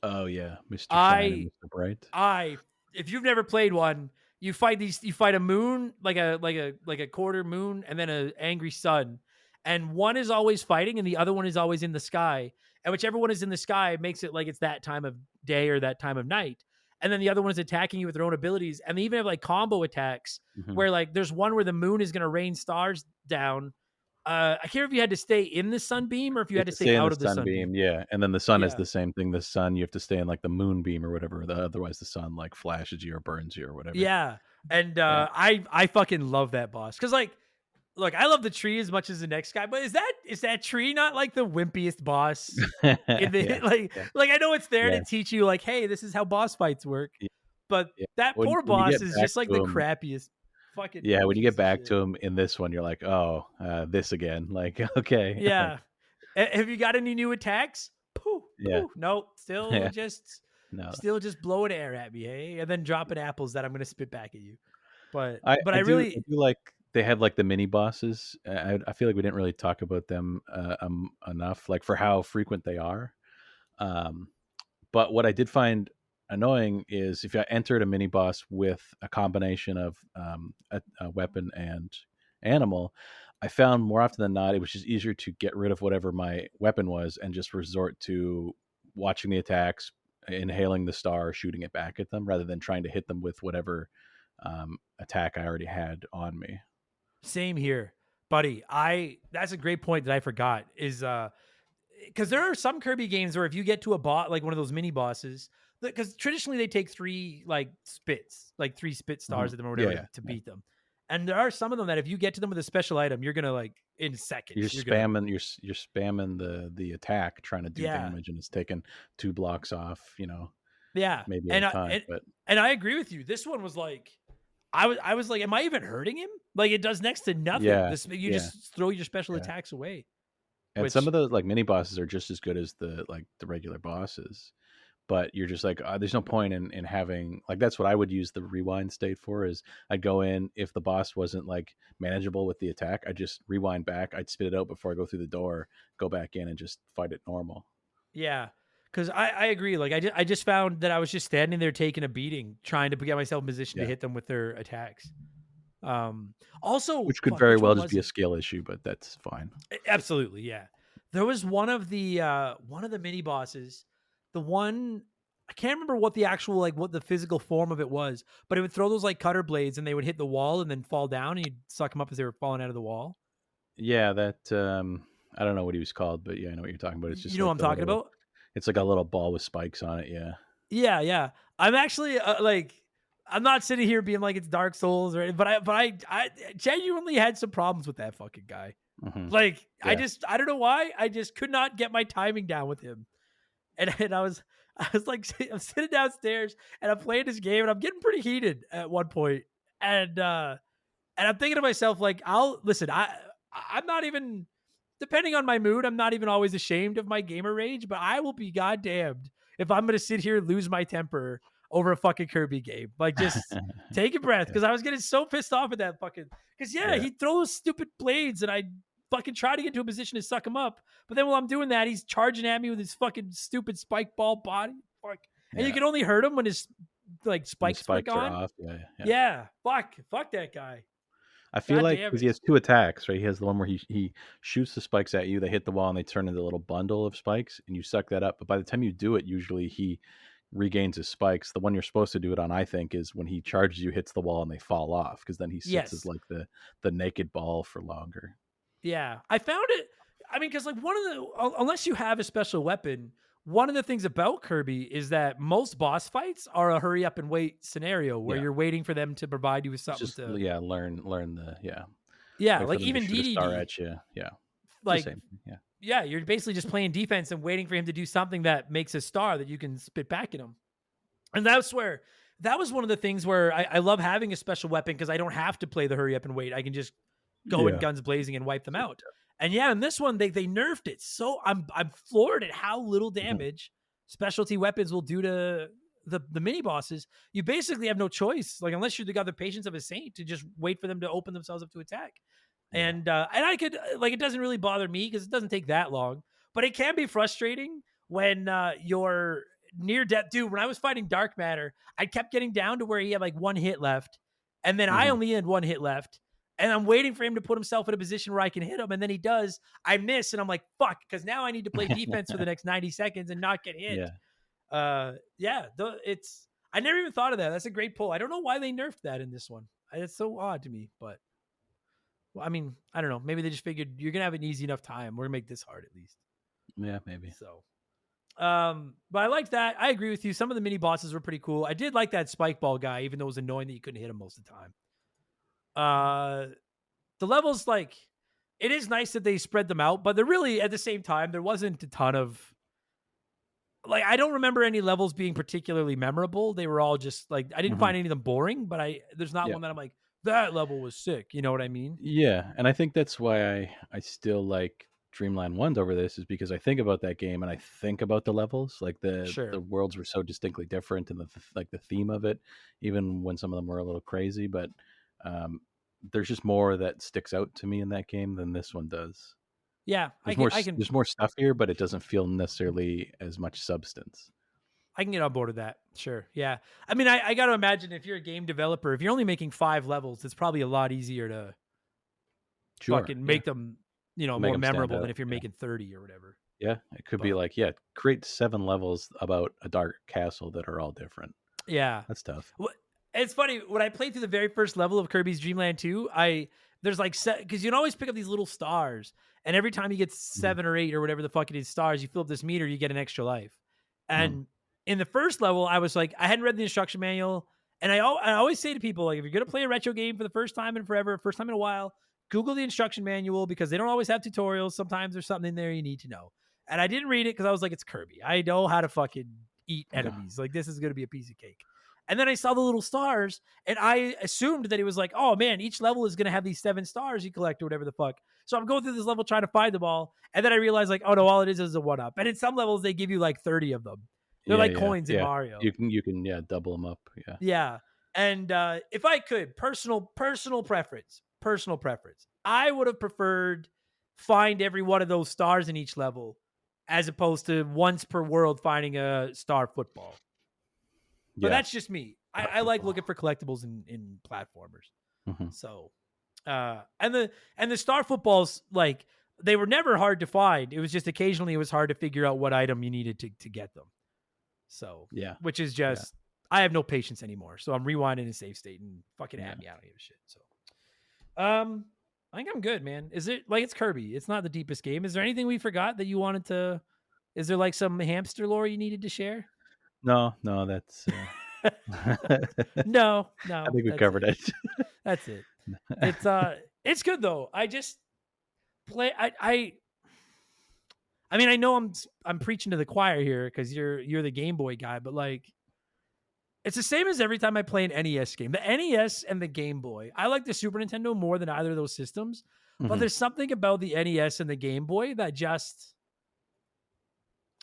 Oh yeah, Mr. Shine and Mr. Bright. If you've never played one, you fight a moon, like a quarter moon, and then an angry sun. And one is always fighting, and the other one is always in the sky. And whichever one is in the sky makes it like it's that time of day or that time of night. And then the other one is attacking you with their own abilities. And they even have like combo attacks where like there's one where the moon is going to rain stars down. I can't remember if you had to stay in the sunbeam or if you had to stay out of the sunbeam. Yeah, and then the sun is Yeah. the same thing. The sun, you have to stay in like the moonbeam or whatever. Otherwise, the sun like flashes you or burns you or whatever. Yeah. And I fucking love that boss. Cause like, look, I love the tree as much as the next guy, but is that tree not like the wimpiest boss? In the, like I know it's there to teach you like, hey, this is how boss fights work. Yeah. But that poor boss is just like the crappiest fucking. Yeah, when you get back to him in this one, you're like, oh, this again. Like, okay. Yeah. Have you got any new attacks? Pooh. Yeah. Nope. Still just blowing air at me, hey? And then dropping apples that I'm gonna spit back at you. But I do like they had like the mini bosses. I feel like we didn't really talk about them enough, like for how frequent they are. But what I did find annoying is if I entered a mini boss with a combination of a weapon and animal, I found more often than not it was just easier to get rid of whatever my weapon was and just resort to watching the attacks, inhaling the star, shooting it back at them rather than trying to hit them with whatever attack I already had on me. Same here, buddy. That's a great point that I forgot is because there are some Kirby games where if you get to a bot like one of those mini bosses, because traditionally they take three spit stars at them or whatever to beat them, and there are some of them that if you get to them with a special item, you're gonna like in seconds. You're spamming the attack trying to do damage, and it's taking 2 blocks off. Maybe at a time. And I agree with you. This one was like. I was like, am I even hurting him? Like it does next to nothing. Yeah, just throw your special attacks away. And some of those like mini bosses are just as good as the regular bosses, but you're just like, there's no point in having like that's what I would use the rewind state for. Is I'd go in if the boss wasn't like manageable with the attack, I'd just rewind back. I'd spit it out before I go through the door, go back in and just fight it normal. Yeah. Because I agree. Like I just found that I was just standing there taking a beating, trying to get myself in position to hit them with their attacks. Also, which could very well just be a skill issue, but that's fine. Absolutely, yeah. There was one of the mini bosses. The one I can't remember what the actual what the physical form of it was, but it would throw those like cutter blades and they would hit the wall and then fall down and you'd suck them up as they were falling out of the wall. Yeah, that I don't know what he was called, but yeah, I know what you're talking about. It's just what I'm talking about. It's like a little ball with spikes on it. Yeah. Yeah. I'm actually I'm not sitting here being like it's Dark Souls but I genuinely had some problems with that fucking guy. Mm-hmm. Like I don't know why I just could not get my timing down with him. And I was like I'm sitting downstairs and I'm playing this game and I'm getting pretty heated at one point. And I'm thinking to myself like I'm not even depending on my mood, I'm not even always ashamed of my gamer rage, but I will be goddamned if I'm going to sit here and lose my temper over a fucking Kirby game. Like, just take a breath, because I was getting so pissed off at that fucking. Because he throws stupid blades, and I fucking try to get into a position to suck him up. But then while I'm doing that, he's charging at me with his fucking stupid spike ball body. Fuck, and you can only hurt him when his like spikes are off. Fuck that guy. I feel like because he has 2 attacks, right? He has the one where he shoots the spikes at you, they hit the wall, and they turn into a little bundle of spikes, and you suck that up. But by the time you do it, usually he regains his spikes. The one you're supposed to do it on, I think, is when he charges you, hits the wall, and they fall off, because then he sits as like the naked ball for longer. Yeah, I found it. I mean, because like unless you have a special weapon, one of the things about Kirby is that most boss fights are a hurry up and wait scenario where you're waiting for them to provide you with something. Learn the like even DDD. Star at you. Like same. You're basically just playing defense and waiting for him to do something that makes a star that you can spit back at him. And that's where that was one of the things where I love having a special weapon, because I don't have to play the hurry up and wait. I can just go in guns blazing and wipe them out. And in this one they nerfed it. So I'm floored at how little damage specialty weapons will do to the mini bosses. You basically have no choice, like unless you're the guy the patience of a saint, to just wait for them to open themselves up to attack. And I could like, it doesn't really bother me because it doesn't take that long, but it can be frustrating when you're near death. Dude, when I was fighting Dark Matter, I kept getting down to where he had like 1 hit left, and then I only had 1 hit left. And I'm waiting for him to put himself in a position where I can hit him. And then he does. I miss. And I'm like, fuck. Because now I need to play defense for the next 90 seconds and not get hit. I never even thought of that. That's a great pull. I don't know why they nerfed that in this one. It's so odd to me. But, well, I mean, I don't know. Maybe they just figured you're going to have an easy enough time. We're going to make this hard at least. Yeah, maybe. So, but I liked that. I agree with you. Some of the mini bosses were pretty cool. I did like that spike ball guy, even though it was annoying that you couldn't hit him most of the time. The levels, like, it is nice that they spread them out, but they're really, at the same time, there wasn't a ton of, like, I don't remember any levels being particularly memorable. They were all just like, I didn't find any of them boring, but there's not one that I'm like, that level was sick. You know what I mean? Yeah. And I think that's why I still like Dreamland 1 over this, is because I think about that game and I think about the levels, like the worlds were so distinctly different, and the theme of it, even when some of them were a little crazy, but there's just more that sticks out to me in that game than this one does. Yeah, there's more stuff here, but it doesn't feel necessarily as much substance. I can get on board with that. Sure. Yeah. I mean, I got to imagine if you're a game developer, if you're only making 5 levels, it's probably a lot easier to fucking make them, more memorable than if you're making 30 or whatever. Yeah. It could be like, create 7 levels about a dark castle that are all different. Yeah. That's tough. Well, it's funny, when I played through the very first level of Kirby's Dream Land 2, there's like, because you can always pick up these little stars, and every time you get 7 or 8 or whatever the fuck it is stars, you fill up this meter, you get an extra life. And in the first level, I was like, I hadn't read the instruction manual, and I always say to people, like, if you're going to play a retro game for the first time in forever, first time in a while, Google the instruction manual, because they don't always have tutorials. Sometimes there's something in there you need to know. And I didn't read it because I was like, it's Kirby. I know how to fucking eat enemies. Like, this is going to be a piece of cake. And then I saw the little stars, and I assumed that it was like, oh man, each level is going to have these 7 stars you collect or whatever the fuck. So I'm going through this level trying to find them all. And then I realized, like, oh no, all it is a 1-up. And in some levels, they give you like 30 of them. They're like coins in Mario. You can double them up. Yeah. Yeah. And if I could, personal preference, I would have preferred find every one of those stars in each level, as opposed to once per world finding a star football. But that's just me. I like looking for collectibles in platformers. So, and the star footballs, like, they were never hard to find. It was just occasionally it was hard to figure out what item you needed to get them. So, which is just, I have no patience anymore. So I'm rewinding a save state and fucking at me. I don't give a shit. So, I think I'm good, man. Is it like, it's Kirby? It's not the deepest game. Is there anything we forgot that you wanted to? Is there like some hamster lore you needed to share? No, that's. No. I think we covered it. That's it. It's good though. I just play. I mean, I know I'm preaching to the choir here because you're the Game Boy guy, but like, it's the same as every time I play an NES game. The NES and the Game Boy. I like the Super Nintendo more than either of those systems, but there's something about the NES and the Game Boy that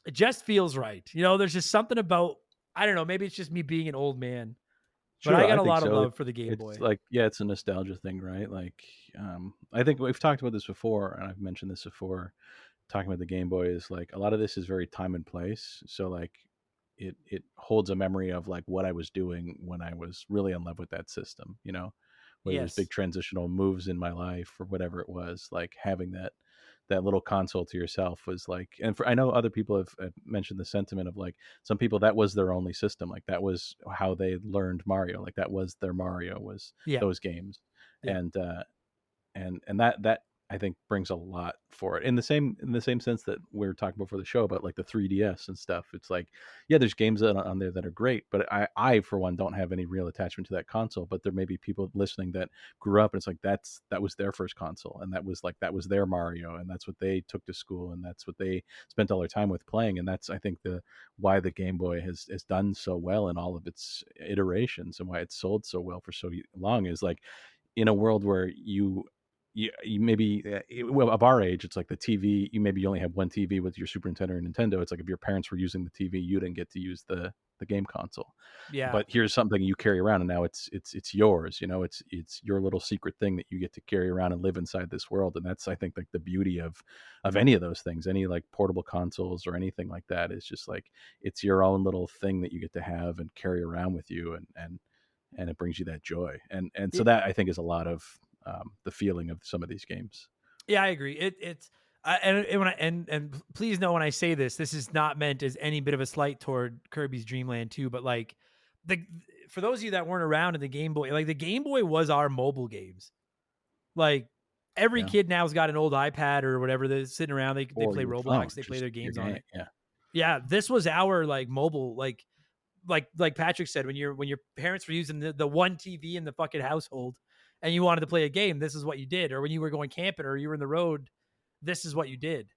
it just feels right. There's just something about I don't know. Maybe it's just me being an old man, but Sure, I got I a think lot of so. love for the Game It's Boy. like, yeah, it's a nostalgia thing, right? Like, I think we've talked about this before, and I've mentioned this before. Talking about the Game Boy is like a lot of this is very time and place. So like, it holds a memory of like what I was doing when I was really in love with that system. Whether there's big Yes. transitional moves in my life or whatever it was, like having that little console to yourself was like, and I know other people have mentioned the sentiment of like some people that was their only system, like that was how they learned Mario, like that was their Mario, was Yeah. those games. Yeah. And that I think brings a lot for it. In the same sense that we were talking before the show about like the 3DS and stuff. It's like, yeah, there's games on there that are great, but I for one don't have any real attachment to that console. But there may be people listening that grew up and it's like that was their first console, and that was their Mario, and that's what they took to school, and that's what they spent all their time with playing. And that's, I think, the why the Game Boy has done so well in all of its iterations, and why it's sold so well for so long, is like in a world where you maybe well, of our age, it's like the TV. You only have one TV with your Super Nintendo or Nintendo. It's like if your parents were using the TV, you didn't get to use the game console. Yeah. But here's something you carry around, and now it's yours. It's your little secret thing that you get to carry around and live inside this world. And that's, I think, like the beauty of any of those things, any like portable consoles or anything like that, is just like it's your own little thing that you get to have and carry around with you, and it brings you that joy. And so Y- that, I think, is a lot of the feeling of some of these games. Yeah, I agree. It's and when and please know when I say this, this is not meant as any bit of a slight toward Kirby's Dream Land 2, but like the for those of you that weren't around in the Game Boy, like the Game Boy was our mobile games. Like every Yeah. kid now's got an old iPad or whatever they're sitting around. They Or play your phone, Roblox, they play just their your games on game. it. Yeah. Yeah, this was our like mobile like Patrick said, when your parents were using the one TV in the fucking household and you wanted to play a game, this is what you did. Or when you were going camping or you were in the road, this is what you did.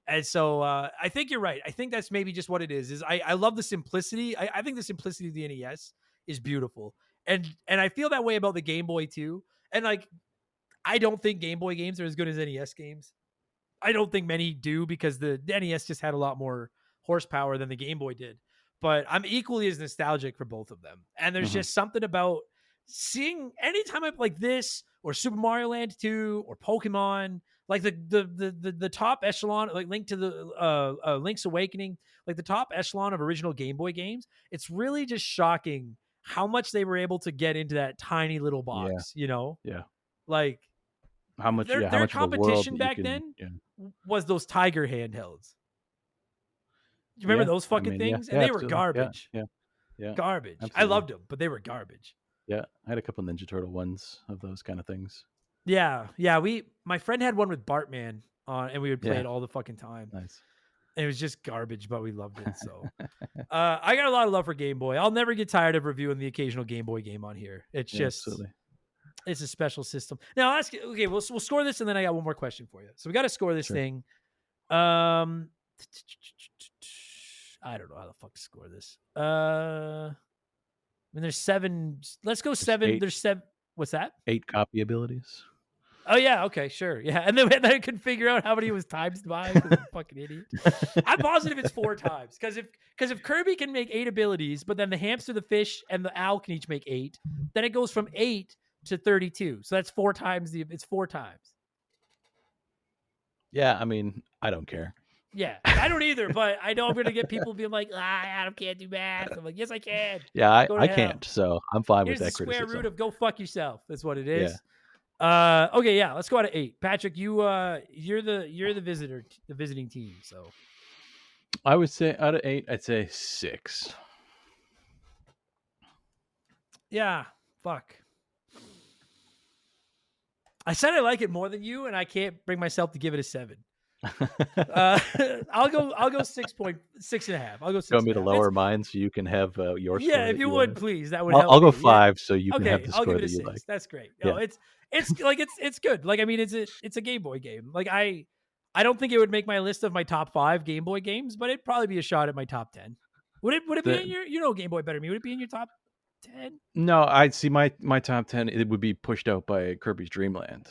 And so I think you're right. I think that's maybe just what it is I love the simplicity. I think the simplicity of the NES is beautiful. And I feel that way about the Game Boy too. And like I don't think Game Boy games are as good as NES games. I don't think many do because the NES just had a lot more horsepower than the Game Boy did. But I'm equally as nostalgic for both of them. And there's Hmm. just something about seeing anytime I like this or Super Mario Land 2 or Pokemon, like the top echelon, like Link to the Link's Awakening, like the top echelon of original Game Boy games. It's really just shocking how much they were able to get into that tiny little Yeah. box, you know? Yeah. Like How much? Yeah. How their much of a world competition that you back can? then Yeah. was those Tiger handhelds. You remember Yeah. those I fucking mean, yeah. things? And Yeah. they were Absolutely. Yeah. garbage. Yeah. Yeah. Garbage. I Absolutely. loved them, but they were garbage. Yeah. I had a couple Ninja Turtle ones of those kind of things. Yeah. Yeah. My friend had one with Bartman on and we would play Yeah. it all the fucking time. Nice. And it was just garbage, but we loved it. So I got a lot of love for Game Boy. I'll never get tired of reviewing the occasional Game Boy game on here. It's Yeah. just Absolutely. it's a special system. Now I'll ask you, okay, we'll score this and then I got one more question for you. So we got to score this Sure. thing. I don't know how the fuck to score this. I mean, there's 7. Let's go 7. 8. There's 7. What's that? 8 copy abilities. Oh yeah, okay, sure, yeah. And then I could figure out how many it was times by because I'm a fucking idiot. I'm positive it's 4 times because if Kirby can make 8 abilities, but then the hamster, the fish, and the owl can each make 8, then it goes from 8 to 32. So that's 4 times it's 4 times. Yeah. I mean, I don't care. Yeah, I don't either, but I know I'm gonna get people being like, Adam can't do math. I'm like, yes, I can. Yeah. Go to I hell. can't. So I'm fine Here's with the that square criticism. root of go fuck yourself. That's what it Yeah. is. Okay, yeah, let's go out of 8. Patrick, you're the visiting team. So I would say out of 8, I'd say 6. yeah, fuck. I said I like it more than you, and I can't bring myself to give it a 7. I'll go 6.5. I'll go 6. You want me to lower mine so you can have your score? Yeah, if that you want? would, please. That would help. I'll go me. 5 so you can Okay, have the I'll score give it a that you 6. like. That's great. Yeah. No, it's like it's good. Like I mean, it's a Game Boy game. Like I don't think it would make my list of my top 5 Game Boy games, but it'd probably be a shot at my top 10. Would it be in your Game Boy better than me? Would it be in your top 10? No, I'd see my top 10. It would be pushed out by Kirby's Dream Land.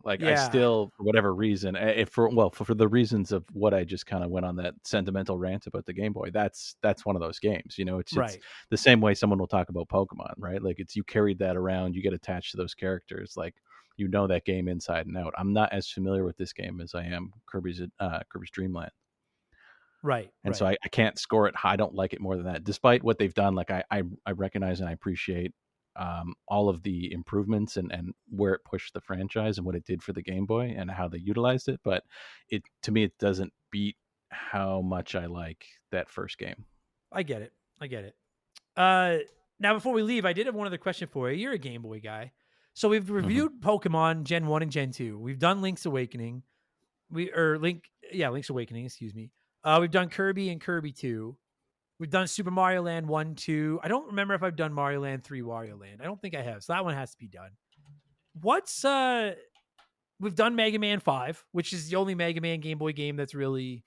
Like I Yeah. still, for whatever reason, if for the reasons of what I just kind of went on that sentimental rant about the Game Boy, that's one of those games. It's Right. the same way someone will talk about Pokemon, right? Like it's you carried that around, you get attached to those characters, like that game inside and out. I'm not as familiar with this game as I am Kirby's Dream Land. Right. And so Right. I can't score it high. I don't like it more than that, despite what they've done. Like I recognize and I appreciate all of the improvements and where it pushed the franchise and what it did for the Game Boy and how they utilized it. But to me, it doesn't beat how much I like that first game. I get it. Now, before we leave, I did have one other question for you. You're a Game Boy guy. So we've reviewed Pokemon Gen 1 and Gen 2. We've done Link's Awakening. Link's Awakening, excuse me. We've done Kirby and Kirby 2. We've done Super Mario Land 1, 2. I don't remember if I've done Mario Land 3, Wario Land. I don't think I have. So that one has to be done. We've done Mega Man 5, which is the only Mega Man Game Boy game that's really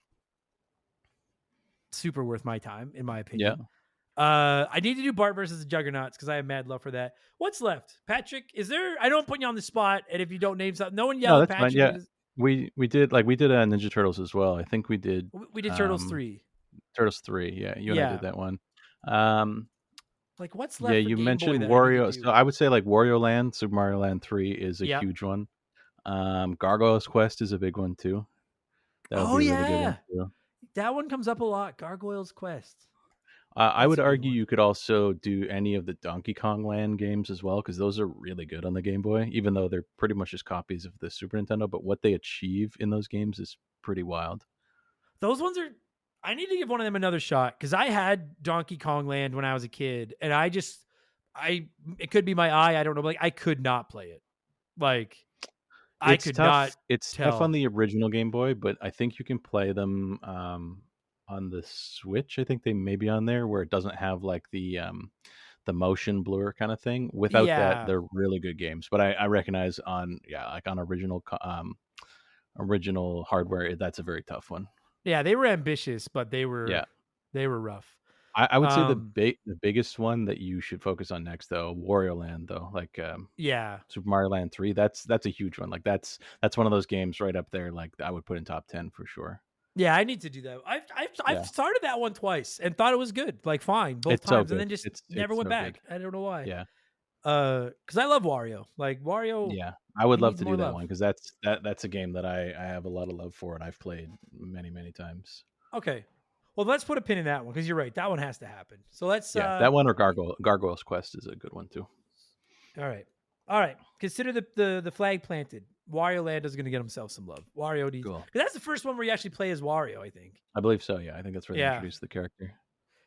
super worth my time, in my opinion. Yeah. I need to do Bart versus the Juggernauts because I have mad love for that. What's left? Patrick, is there, I don't put you on the spot, and if you don't name something, no one yell at that's Patrick. fine. Yeah. We did Ninja Turtles as well. I think we did Turtles 3. Turtles 3, yeah. You and I did that one. Like what's left? Yeah, for you Game mentioned Boy that I need Wario. to do? So I would say like Wario Land, Super Mario Land 3 is a Yep. huge one. Gargoyle's Quest is a big one too. That would be a really good one too. That one comes up a lot. Gargoyle's Quest. I would a good argue one. you could also do any of the Donkey Kong Land games as well, because those are really good on the Game Boy, even though they're pretty much just copies of the Super Nintendo. But what they achieve in those games is pretty wild. Those ones are. I need to give one of them another shot because I had Donkey Kong Land when I was a kid, and it could be my eye. I don't know. Like I could not play it. Like I could not. It's tough on the original Game Boy, but I think you can play them on the Switch. I think they may be on there where it doesn't have like the motion blur kind of thing. Without that, they're really good games. But I recognize on original hardware, that's a very tough one. Yeah, they were ambitious, but they were rough. I would say the biggest one that you should focus on next, though, Wario Land, though, like Super Mario Land 3. That's a huge one. Like that's one of those games right up there. Like I would put in top 10 for sure. Yeah, I need to do that. I've started that one twice and thought it was good, like fine both times, and then just never went back. I don't know why. Yeah. Because I love Wario. Like Wario. Yeah, I would love to do that one because that's a game that I have a lot of love for and I've played many, many times. Okay. Well, let's put a pin in that one because you're right. That one has to happen. So let's. That one or Gargoyle's Quest is a good one too. All right. Consider the flag planted. Wario Land is going to get himself some love. Wario needs. Cool. That's the first one where you actually play as Wario, I think. I believe so. Yeah, I think that's where they introduced the character.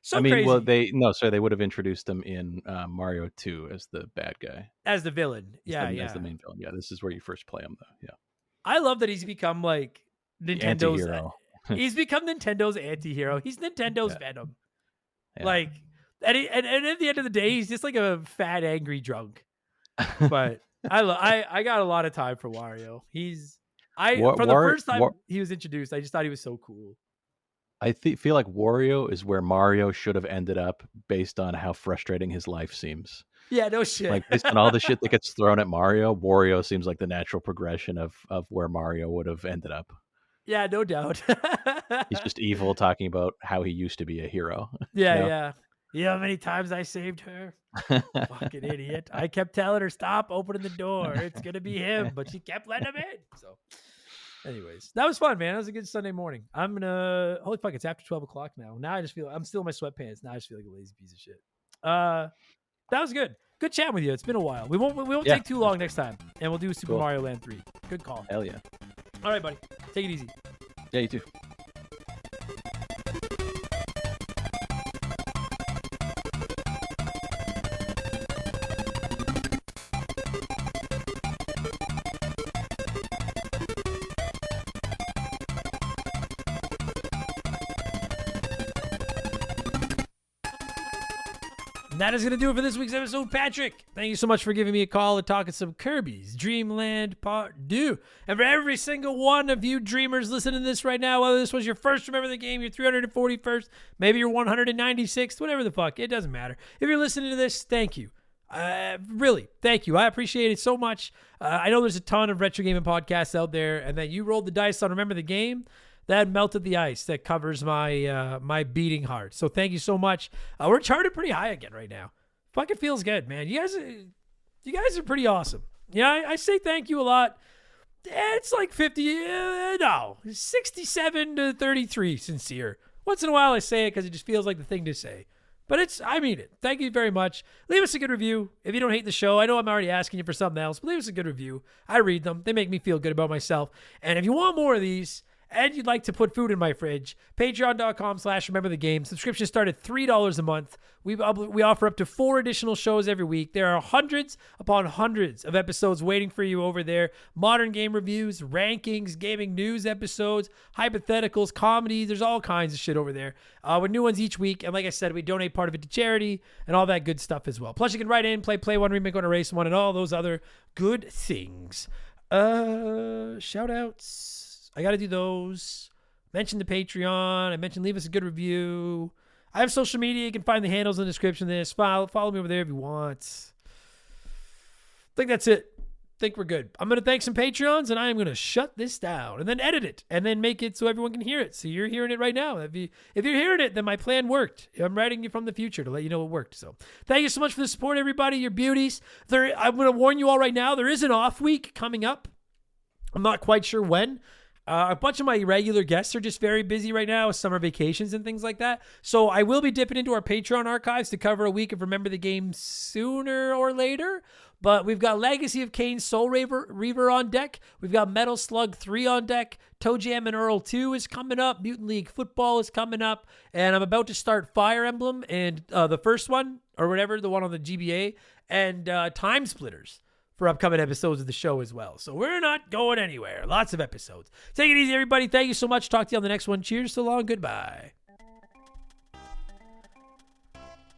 So crazy. Well, they would have introduced him in Mario 2 as the bad guy, as the villain. As the main villain. Yeah, this is where you first play him, though. Yeah, I love that he's become like Nintendo's. Anti-hero. He's become Nintendo's anti-hero. He's Nintendo's Venom. Yeah. Like, and at the end of the day, he's just like a fat, angry drunk. But I got a lot of time for Wario. From the first time he was introduced, I just thought he was so cool. I feel like Wario is where Mario should have ended up based on how frustrating his life seems. Yeah, no shit. Like based on all the shit that gets thrown at Mario, Wario seems like the natural progression of where Mario would have ended up. Yeah, no doubt. He's just evil, talking about how he used to be a hero. Yeah, yeah. You know how many times I saved her? Fucking idiot. I kept telling her, stop opening the door. It's going to be him. But she kept letting him in. So, anyways, that was fun, man. That was a good Sunday morning. I'm going to, holy fuck, it's after 12 o'clock now. Now I just feel, I'm still in my sweatpants. Now I just feel like a lazy piece of shit. That was good. Good chatting with you. It's been a while. We won't take too long next time. And we'll do Super Mario Land 3. Good call. Hell yeah. All right, buddy. Take it easy. Yeah, you too. And that is going to do it for this week's episode. Patrick, thank you so much for giving me a call and talking some Kirby's Dream Land Part 2. And for every single one of you dreamers listening to this right now, whether this was your first Remember the Game, your 341st, maybe your 196th, whatever the fuck, it doesn't matter. If you're listening to this, thank you. Really, thank you. I appreciate it so much. I know there's a ton of retro gaming podcasts out there, and that you rolled the dice on Remember the Game. That melted the ice that covers my my beating heart. So thank you so much. We're charted pretty high again right now. Fucking feels good, man. You guys are pretty awesome. Yeah, I say thank you a lot. It's like 67 to 33 sincere. Once in a while I say it because it just feels like the thing to say. But I mean it. Thank you very much. Leave us a good review. If you don't hate the show, I know I'm already asking you for something else, but leave us a good review. I read them. They make me feel good about myself. And if you want more of these, and you'd like to put food in my fridge, patreon.com/rememberthegame. Subscriptions start at $3 a month. We offer up to 4 additional shows every week. There are hundreds upon hundreds of episodes waiting for you over there. Modern game reviews, rankings, gaming news episodes, hypotheticals, comedies. There's all kinds of shit over there with new ones each week. And like I said, we donate part of it to charity and all that good stuff as well. Plus, you can write in, play one, remake one, erase one, and all those other good things. Shout outs. I got to do those. Mention the Patreon. I mentioned leave us a good review. I have social media. You can find the handles in the description of this. Follow me over there if you want. I think that's it. I think we're good. I'm going to thank some Patreons, and I am going to shut this down and then edit it and then make it so everyone can hear it. So you're hearing it right now. If you're hearing it, then my plan worked. I'm writing you from the future to let you know it worked. So thank you so much for the support, everybody. Your beauties. I'm going to warn you all right now. There is an off week coming up. I'm not quite sure when. A bunch of my regular guests are just very busy right now with summer vacations and things like that. So I will be dipping into our Patreon archives to cover a week of Remember the Game sooner or later. But we've got Legacy of Kain Soul Reaver on deck. We've got Metal Slug 3 on deck. Toe Jam and Earl 2 is coming up. Mutant League Football is coming up. And I'm about to start Fire Emblem and the first one, or whatever, the one on the GBA, and Time Splitters for upcoming episodes of the show as well. So we're not going anywhere. Lots of episodes. Take it easy, everybody. Thank you so much. Talk to you on the next one. Cheers. So long. Goodbye.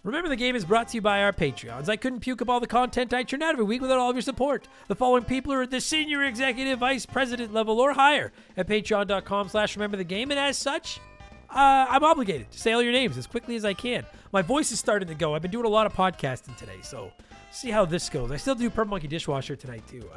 Remember the Game is brought to you by our Patreons. I couldn't puke up all the content I churn out every week without all of your support. The following people are at the senior executive vice president level or higher at patreon.com/rememberthegame. And as such, I'm obligated to say all your names as quickly as I can. My voice is starting to go. I've been doing a lot of podcasting today, so see how this goes. I still do Purple Monkey Dishwasher tonight, too.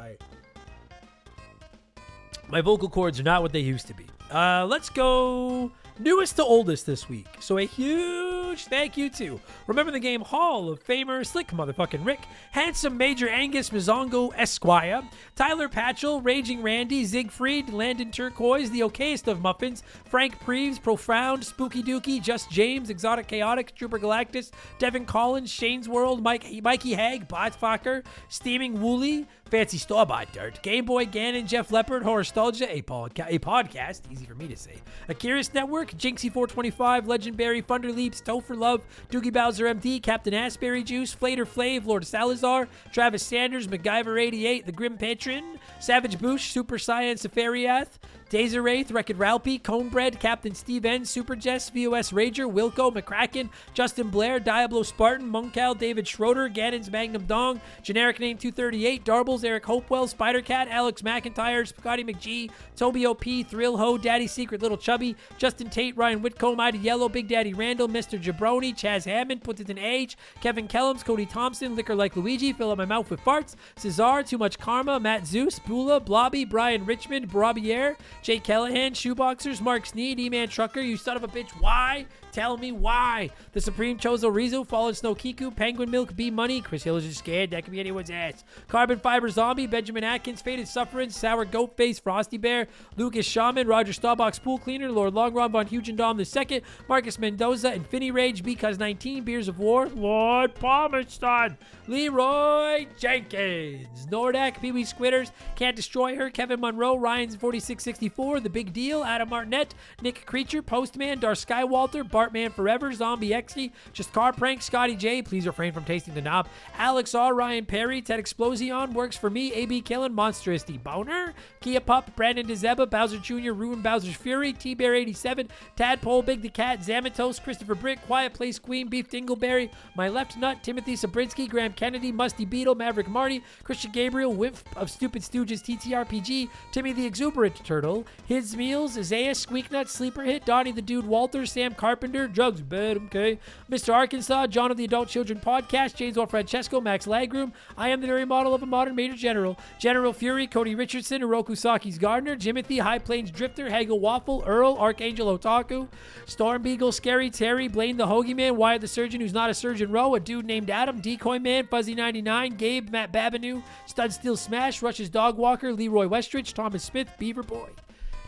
My vocal cords are not what they used to be. Let's go newest to oldest this week. So a huge thank you to Remember the Game Hall of Famer Slick Motherfucking Rick, Handsome Major Angus Mizongo Esquire, Tyler Patchell, Raging Randy, Siegfried, Landon Turquoise, the okayest of muffins, Frank Preeves, Profound, Spooky Dookie, Just James, Exotic Chaotic, Trooper Galactus, Devin Collins, Shane's World, Mikey Hag, Botfucker, Steaming Wooly, Fancy Store-Bought Dirt, Gameboy, Ganon, Jeff Leopard, Horostalgia, a podcast, easy for me to say, Akira's Network, Jinxie425, Legendberry, Thunder Leaps, Topher Love, Doogie Bowser MD, Captain Asperry Juice, Flater Flav, Lord Salazar, Travis Sanders, MacGyver88, The Grim Patron, Savage Boosh, Super Saiyan Safariath, Dazer Wraith, Wrecked Ralpy, Conebread, Captain Steve N, Super Jess, VOS Rager, Wilco, McCracken, Justin Blair, Diablo Spartan, Moncal, David Schroeder, Ganon's Magnum Dong, Generic Name 238, Darbles, Eric Hopewell, Spider-Cat, Alex McIntyre, Scotty McGee, Toby OP, Thrill Ho, Daddy Secret, Little Chubby, Justin Tate, Ryan Whitcomb, Mighty Yellow, Big Daddy Randall, Mr. Jabroni, Chaz Hammond, Put It in Age, Kevin Kellums, Cody Thompson, Liquor Like Luigi, Fill Up My Mouth with Farts, Cesar, Too Much Karma, Matt Zeus, Bula, Blobby, Brian Richmond, Brabier, Jake Callahan, Shoeboxers, Mark Sneed, E-Man Trucker, You Son of a Bitch, Why? Tell me why. The Supreme Chozo Rizzo, Fallen Snow Kiku, Penguin Milk, B Money, Chris Hill is just scared, that could be anyone's ass. Carbon Fiber Zombie, Benjamin Atkins, Faded Suffering, Sour Goat Face, Frosty Bear, Lucas Shaman, Roger Starbucks Pool Cleaner, Lord Longrun Von Hugendom II, Marcus Mendoza, Infinity Rage, Because 19, Beers of War, Lord Palmerston, Leroy Jenkins, Nordak, Pee Wee Squitters, Can't Destroy Her, Kevin Monroe, Ryan's 4664, The Big Deal, Adam Martinet, Nick Creature, Postman, Dar Skywalter, Bartman Forever, Zombie Exy, Just Car Prank, Scotty J, Please refrain from tasting the knob, Alex R, Ryan Perry, Ted Explosion, Works for Me, AB Killin, Monstrous Boner, Kia Pup, Brandon DeZeba, Bowser Jr., Ruin Bowser's Fury, T-Bear 87, Tadpole, Big the Cat, Zamatos, Christopher Brick, Quiet Place Queen, Beef Dingleberry, My Left Nut, Timothy Sabrinsky, Graham Kennedy, Musty Beetle, Maverick Marty, Christian Gabriel, Whiff of Stupid Stooges, TTRPG, Timmy the Exuberant Turtle, His Meals, Isaiah, Squeaknut, Sleeper Hit, Donnie the Dude Walter, Sam Carpenter, Gardner, Jugs bed, okay. Mr. Arkansas, John of the Adult Children Podcast, James Walt Francesco, Max Lagroom, I am the very model of a modern Major General, General Fury, Cody Richardson, Oroku Saki's Gardner, Jimothy, High Plains Drifter, Hagel Waffle, Earl, Archangel Otaku, Storm Beagle, Scary Terry, Blaine the Hoagie Man, Wyatt the Surgeon who's not a surgeon row, a dude named Adam, Decoy Man, Fuzzy99, Gabe, Matt Babineau, Stud Steel Smash, Rush's Dog Walker, Leroy Westridge, Thomas Smith, Beaver Boy.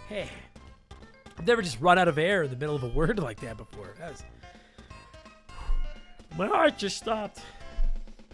Hey, I've never just run out of air in the middle of a word like that before. My heart just stopped.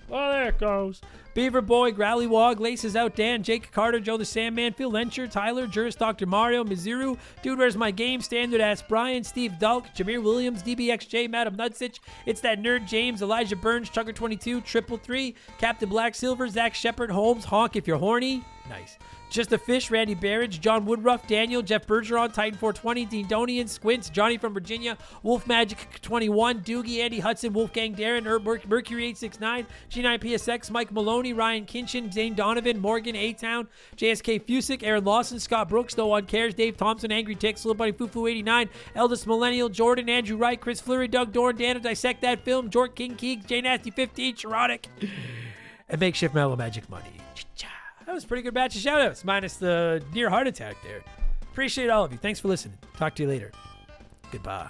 Oh, there it goes. Beaver Boy, Growly Wog, Laces Out Dan, Jake Carter, Joe the Sandman, Phil Lencher, Tyler, Juris, Dr. Mario, Miziru, Dude Where's My Game, Standard Ass Brian, Steve Dulk, Jameer Williams, DBXJ, Madam Nutsich, It's That Nerd James, Elijah Burns, Chugger22, Triple Three, Captain Black Silver, Zach Shepard, Holmes, Honk If You're Horny. Nice. Just a Fish, Randy Barrage, John Woodruff, Daniel, Jeff Bergeron, Titan 420, Dean Donian, Squints, Johnny from Virginia, Wolf Magic 21, Doogie, Andy Hudson, Wolfgang Darren, Mercury 869, G9 PSX, Mike Maloney, Ryan Kinchin, Zane Donovan, Morgan A-Town, JSK Fusick, Aaron Lawson, Scott Brooks, No One Cares, Dave Thompson, Angry Ticks, Little Buddy Fufu 89, Eldest Millennial, Jordan, Andrew Wright, Chris Fleury, Doug Dorn, Dana Dissect That Film, Jork King Keeg, J Nasty 15, Charotic, and Makeshift Mellow Magic Money. That was a pretty good batch of shout-outs, minus the near heart attack there. Appreciate all of you. Thanks for listening. Talk to you later. Goodbye.